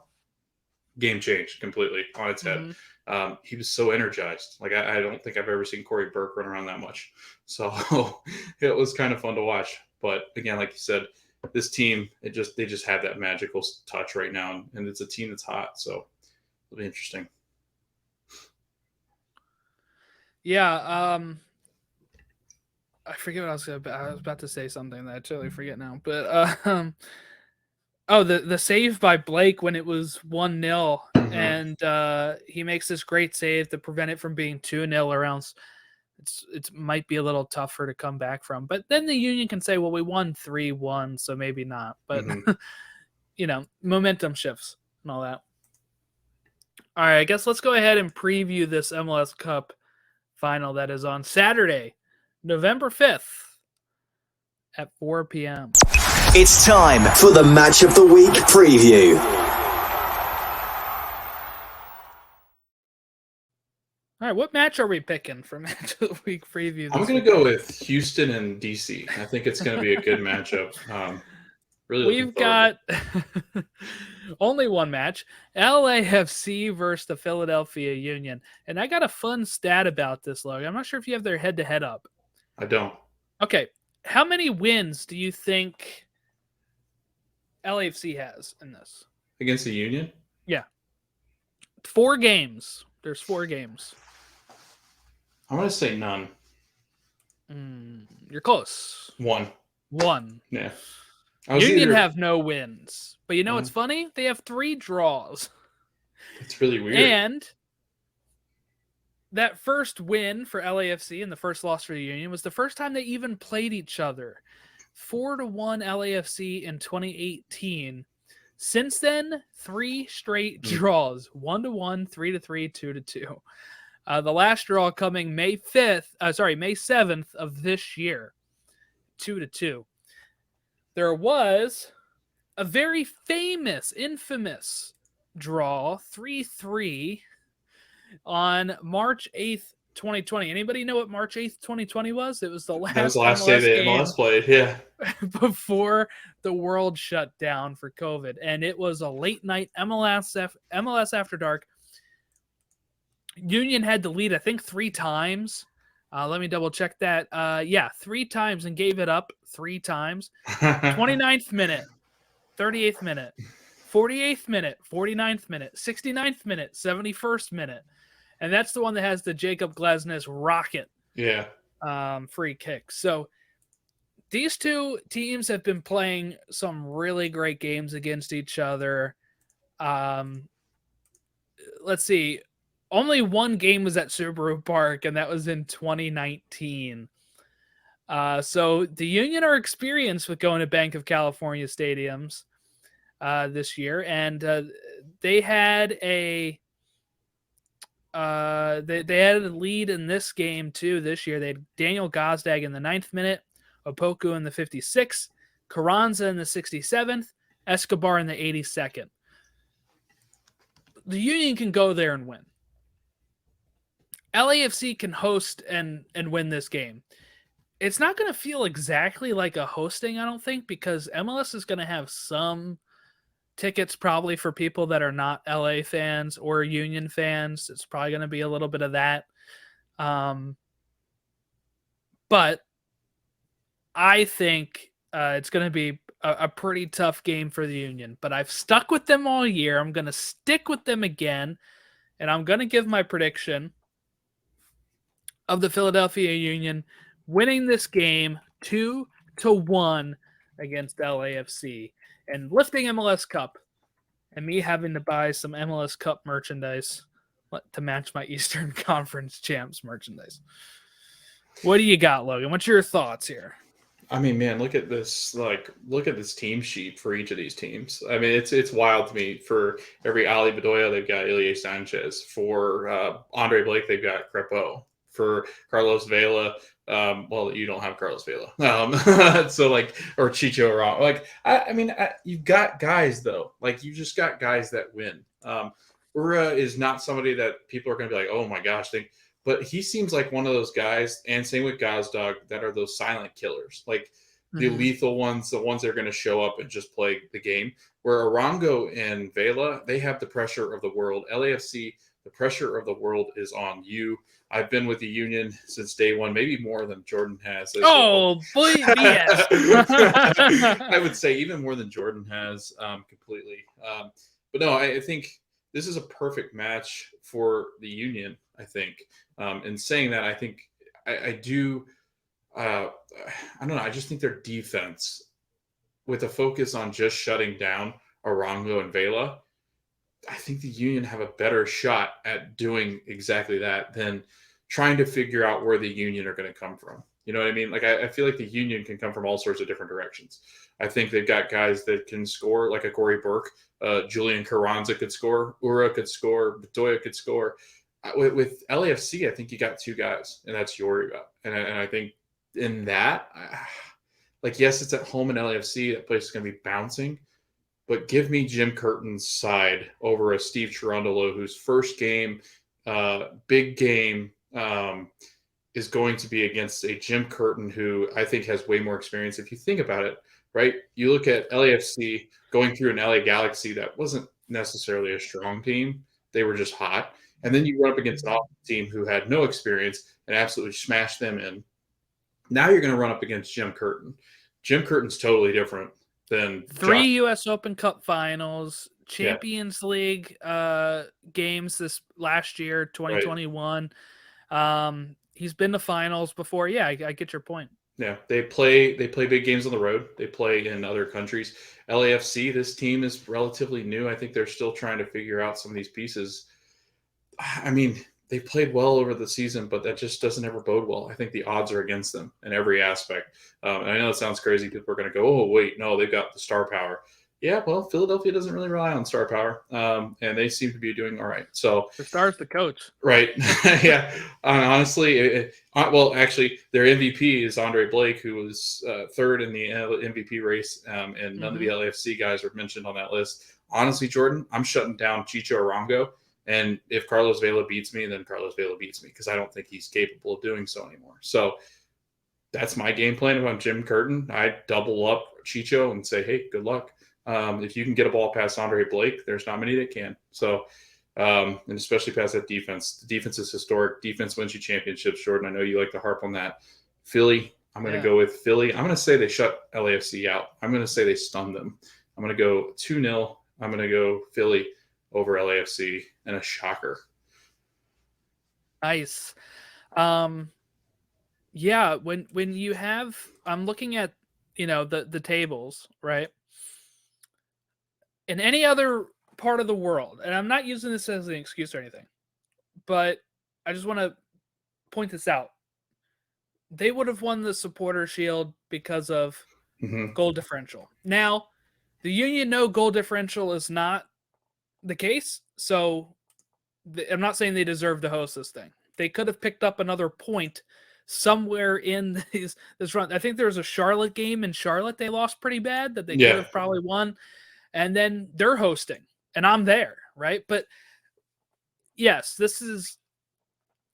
game changed completely on its head. Mm-hmm. He was so energized. Like I don't think I've ever seen Corey Burke run around that much. So it was kind of fun to watch. But again, like you said, this team, they just have that magical touch right now, and it's a team that's hot. So it'll be interesting. Yeah, I forget what I was about to say something that I totally forget now. But the save by Blake when it was 1-0, and he makes this great save to prevent it from being 2-0, or else it might be a little tougher to come back from. But then the Union can say, well, we won 3-1, so maybe not. But momentum shifts and all that. All right, I guess let's go ahead and preview this MLS Cup final that is on Saturday, November 5th at 4 p.m. It's time for the Match of the Week preview. All right, what match are we picking for Match of the Week preview? I'm going to go with Houston and DC. I think it's going to be a good matchup. We've got only one match, LAFC versus the Philadelphia Union. And I got a fun stat about this, Logan. I'm not sure if you have their head-to-head up. I don't. Okay. How many wins do you think LAFC has in this? Against the Union? Yeah. 4 games. There's 4 games. I'm going to say none. You're close. 1. Yeah. Union have no wins. But you know what's funny? They have 3 draws. It's really weird. And that first win for LAFC and the first loss for the Union was the first time they even played each other. 4-1 LAFC in 2018. Since then, 3 straight draws. 1-1, 3-3, 2-2. The last draw coming May 7th of this year, 2-2. There was a very infamous draw, 3-3 on March 8th, 2020. Anybody know what March 8th, 2020 was? It was the last, That was the last MLS day the game MLS played. Yeah. before the world shut down for COVID. And it was a late night MLS After Dark. Union had to lead, I think, 3 times. Let me double check that. 3 times and gave it up 3 times. 29th minute, 38th minute, 48th minute, 49th minute, 69th minute, 71st minute. And that's the one that has the Jacob Glesnes rocket free kick. So these two teams have been playing some really great games against each other. Let's see. Only one game was at Subaru Park, and that was in 2019. So the Union are experienced with going to Bank of California stadiums this year, and they had a they had a lead in this game too this year. They had Daniel Gazdag in the 9th minute, Opoku in the 56th, Carranza in the 67th, Escobar in the 82nd. The Union can go there and win. LAFC can host and win this game. It's not going to feel exactly like a hosting, I don't think, because MLS is going to have some tickets probably for people that are not LA fans or Union fans. It's probably going to be a little bit of that. But I think it's going to be a pretty tough game for the Union. But I've stuck with them all year. I'm going to stick with them again. And I'm going to give my prediction of the Philadelphia Union winning this game 2-1 against LAFC and lifting MLS Cup, and me having to buy some MLS Cup merchandise to match my Eastern Conference champs merchandise. What do you got, Logan? What's your thoughts here? I mean, man, look at this. Look at this team sheet for each of these teams. I mean, it's wild to me. For every Ali Bedoya, they've got Ilie Sanchez. For Andre Blake, they've got Crepeau. For Carlos Vela, well, you don't have Carlos Vela. So or Chicho Aram. You've got guys though. You just got guys that win. Ura is not somebody that people are going to be like, oh my gosh, but he seems like one of those guys, and same with Gazdag, that are those silent killers, the lethal ones, the ones that are going to show up and just play the game. Where Arango and Vela, they have the pressure of the world. LAFC, the pressure of the world is on you. I've been with the Union since day one, maybe more than Jordan has. Oh, boy, yes. I would say even more than Jordan has completely. But no, I think this is a perfect match for the Union, I think. In saying that, I think I do I don't know. I just think their defense, with a focus on just shutting down Arango and Vela, I think the Union have a better shot at doing exactly that than trying to figure out where the Union are going to come from. You know what I mean? I feel like the Union can come from all sorts of different directions. I think they've got guys that can score, like a Corey Burke. Julian Carranza could score. Ura could score. Bedoya could score. With LAFC, I think you got 2 guys, and that's Yoruba. And I think in that, yes, it's at home in LAFC. That place is going to be bouncing. But give me Jim Curtin's side over a Steve Cherundolo, whose first game, big game, is going to be against a Jim Curtin who I think has way more experience. If you think about it, right? You look at LAFC going through an LA Galaxy that wasn't necessarily a strong team. They were just hot. And then you run up against an offensive team who had no experience and absolutely smashed them in. Now you're going to run up against Jim Curtin. Jim Curtin's totally different than 3 U.S. Open Cup finals, Champions League games this last year, 2021. Right. He's been to finals before. Yeah, I get your point. Yeah, they play big games on the road. They play in other countries. LAFC, this team is relatively new. I think they're still trying to figure out some of these pieces. I mean, they played well over the season, but that just doesn't ever bode well. I think the odds are against them in every aspect. And I know it sounds crazy. People are going to go, oh, wait, no, they've got the star power. Yeah, well, Philadelphia doesn't really rely on star power, and they seem to be doing all right. So, The star's the coach. right, yeah. Honestly, well, actually, their MVP is Andre Blake, who was third in the MVP race, and none of the LAFC guys are mentioned on that list. Honestly, Jordan, I'm shutting down Chicho Arango, and if Carlos Vela beats me, then Carlos Vela beats me because I don't think he's capable of doing so anymore. So that's my game plan. If I'm Jim Curtin, I double up Chicho and say, hey, good luck. If you can get a ball past Andre Blake, there's not many that can. So, and especially past that defense. The defense is historic. Defense wins you championships, Jordan. I know you like to harp on that. Philly, I'm going to go with Philly. I'm going to say they shut LAFC out. I'm going to say they stunned them. I'm going to go 2-0. I'm going to go Philly over LAFC and a shocker. Nice. Yeah, when you have, I'm looking at, the tables, right? In any other part of the world, and I'm not using this as an excuse or anything, but I just want to point this out. They would have won the Supporter Shield because of goal differential. Now, the Union know goal differential is not the case, so I'm not saying they deserve to host this thing. They could have picked up another point somewhere in this run. I think there was a Charlotte game in Charlotte they lost pretty bad that they could have probably won. And then they're hosting, and I'm there, right? But yes, this is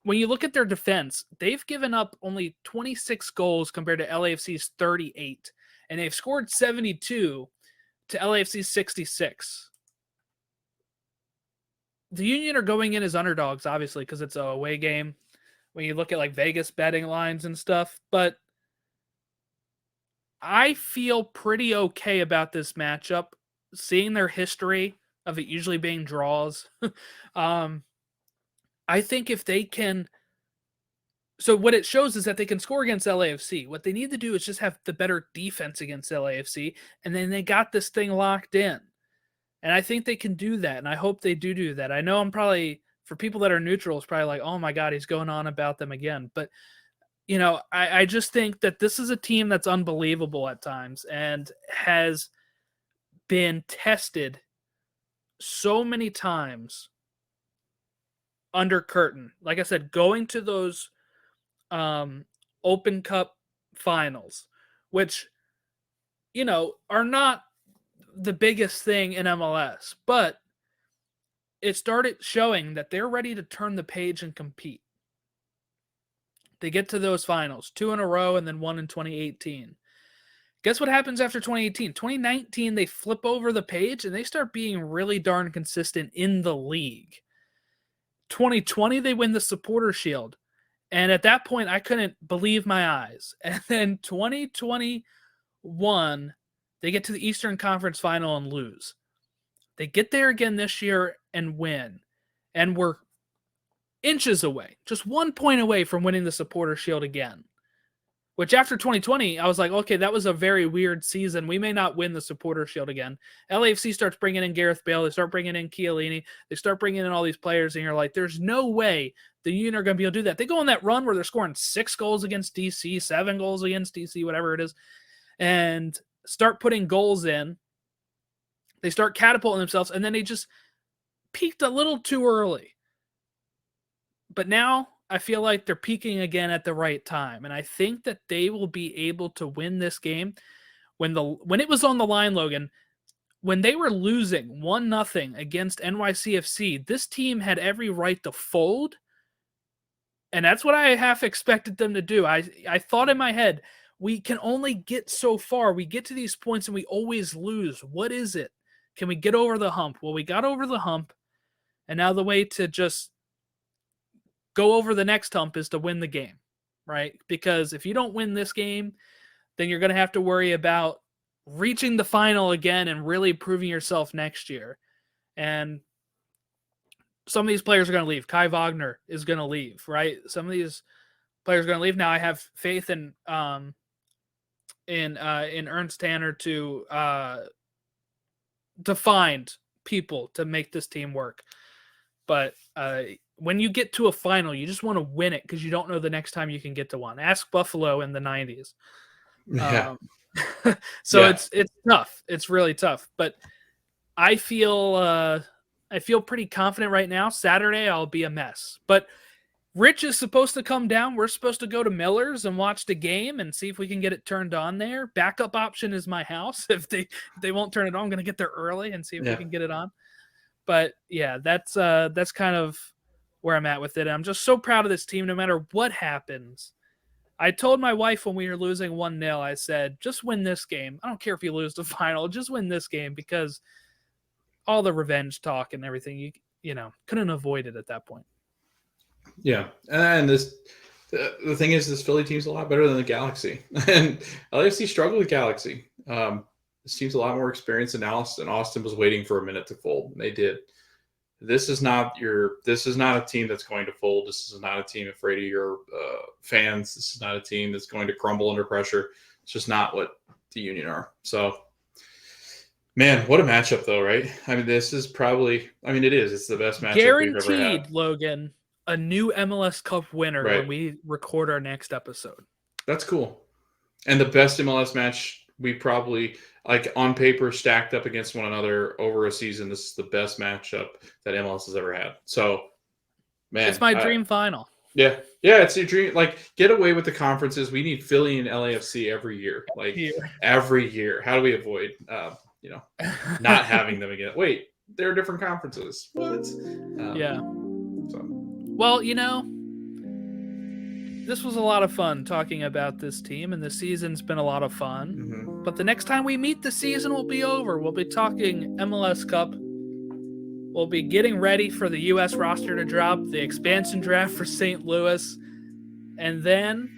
when you look at their defense, they've given up only 26 goals compared to LAFC's 38, and they've scored 72 to LAFC's 66. The Union are going in as underdogs, obviously, because it's an away game. When you look at like Vegas betting lines and stuff, but I feel pretty okay about this matchup. Seeing their history of it usually being draws, I think if they can, so what it shows is that they can score against LAFC. What they need to do is just have the better defense against LAFC, and then they got this thing locked in. And I think they can do that, and I hope they do that. I know I'm probably, for people that are neutral, it's probably like, oh my God, he's going on about them again. But, I just think that this is a team that's unbelievable at times and has been tested so many times under Curtin. Like I said, going to those Open Cup finals, which, are not the biggest thing in MLS, but it started showing that they're ready to turn the page and compete. They get to those finals, 2 in a row and then 1 in 2018. Guess what happens after 2018? 2019, they flip over the page and they start being really darn consistent in the league. 2020, they win the Supporter Shield. And at that point, I couldn't believe my eyes. And then 2021, they get to the Eastern Conference Final and lose. They get there again this year and win. And we're inches away, just 1 point away from winning the Supporter Shield again. Which after 2020, I was like, okay, that was a very weird season. We may not win the Supporter Shield again. LAFC starts bringing in Gareth Bale. They start bringing in Chiellini. They start bringing in all these players, and you're like, there's no way the Union are going to be able to do that. They go on that run where they're scoring 6 goals against DC, 7 goals against DC, whatever it is, and start putting goals in. They start catapulting themselves, and then they just peaked a little too early. But now I feel like they're peaking again at the right time. And I think that they will be able to win this game. When it was on the line, Logan, when they were losing 1-0 against NYCFC, this team had every right to fold. And that's what I half expected them to do. I thought in my head, we can only get so far. We get to these points and we always lose. What is it? Can we get over the hump? Well, we got over the hump. And now the way to just go over the next hump is to win the game, right? Because if you don't win this game, then you're going to have to worry about reaching the final again and really proving yourself next year. And some of these players are going to leave. Kai Wagner is going to leave, right? Some of these players are going to leave. Now I have faith in Ernst Tanner to find people to make this team work. But when you get to a final, you just want to win it because you don't know the next time you can get to one. Ask Buffalo in the 90s. Yeah. So Yeah. it's tough. It's really tough. But I feel pretty confident right now. Saturday I'll be a mess. But Rich is supposed to come down. We're supposed to go to Miller's and watch the game and see if we can get it turned on there. Backup option is my house. If they won't turn it on, I'm gonna get there early and see if we can get it on. But yeah, that's kind of where I'm at with it. And I'm just so proud of this team, no matter what happens. I told my wife when we were losing 1-0, I said, just win this game. I don't care if you lose the final, just win this game, because all the revenge talk and everything, you know, couldn't avoid it at that point. Yeah, and the thing is, this Philly team's a lot better than the Galaxy, and LAFC struggled with Galaxy. This team's a lot more experienced than Austin. Austin was waiting for a minute to fold, and they did. This is not a team that's going to fold. This is not a team afraid of your fans. This is not a team that's going to crumble under pressure. It's just not what the Union are. So, man, what a matchup, though, right? I mean, this is probably. I mean, it is. It's the best matchup we've ever had. Guaranteed, Logan, a new MLS Cup winner when we record our next episode. That's cool. And the best MLS match we probably, like, on paper, stacked up against one another over a season. This is the best matchup that MLS has ever had. So, man, it's my dream final. Yeah, it's your dream. Like, get away with the conferences. We need Philly and LAFC every year. Like, every year. How do we avoid, not having them again? Wait, they're different conferences. What? Yeah. Well, this was a lot of fun talking about this team, and the season's been a lot of fun. Mm-hmm. But the next time we meet, the season will be over. We'll be talking MLS Cup. We'll be getting ready for the U.S. roster to drop, the expansion draft for St. Louis, and then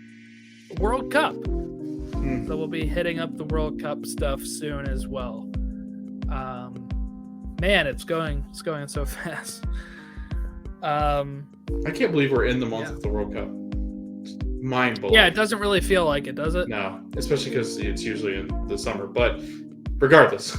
World Cup. So we'll be hitting up the World Cup stuff soon as well. Man, it's going so fast. I can't believe we're in the month of the World Cup. Mind blowing. Yeah, it doesn't really feel like it, does it? No, especially because it's usually in the summer. But regardless,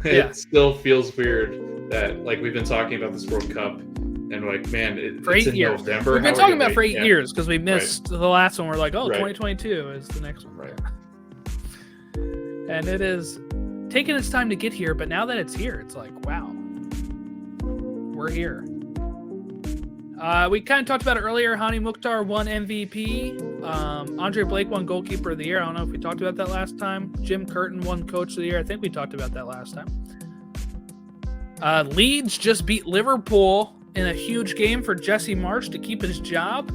it still feels weird that, like, we've been talking about this World Cup, and, like, man, it's 8 in years. November. We've been talking about it for 8 years because we missed the last one. We're like, 2022 is the next one. Right. And it is taking its time to get here, but now that it's here, it's like, wow, we're here. We kind of talked about it earlier. Hani Mukhtar won MVP. Andre Blake won Goalkeeper of the Year. I don't know if we talked about that last time. Jim Curtin won Coach of the Year. I think we talked about that last time. Leeds just beat Liverpool in a huge game for Jesse Marsch to keep his job.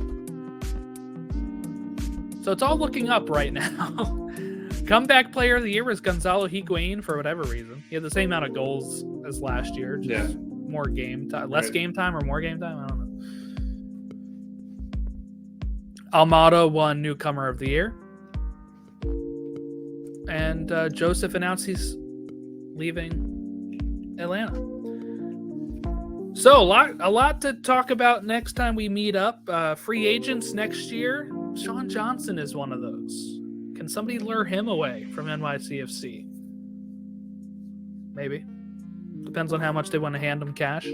So it's all looking up right now. Comeback Player of the Year was Gonzalo Higuain for whatever reason. He had the same amount of goals as last year. Just more game time. Less game time or more game time? I don't know. Almada won Newcomer of the Year. And Joseph announced he's leaving Atlanta. So a lot to talk about next time we meet up. Free agents next year. Sean Johnson is one of those. Can somebody lure him away from NYCFC? Maybe. Depends on how much they want to hand him cash.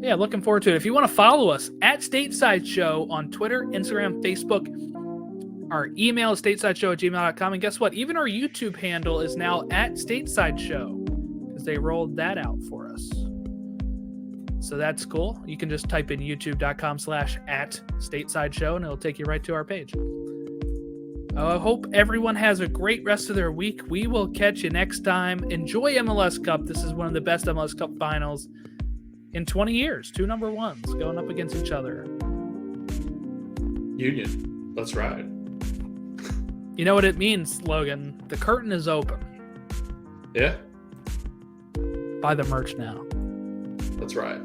Yeah, looking forward to it. If you want to follow us at Stateside Show on Twitter, Instagram, Facebook, our email is statesideshow@gmail.com. And guess what? Even our YouTube handle is now at Stateside Show because they rolled that out for us. So that's cool. You can just type in youtube.com/@Stateside Show and it'll take you right to our page. I hope everyone has a great rest of their week. We will catch you next time. Enjoy MLS Cup. This is one of the best MLS Cup finals in 20 years. 2 number ones going up against each other. Union, let's ride. You know what it means, Logan? The curtain is open. Yeah. Buy the merch now. Let's ride.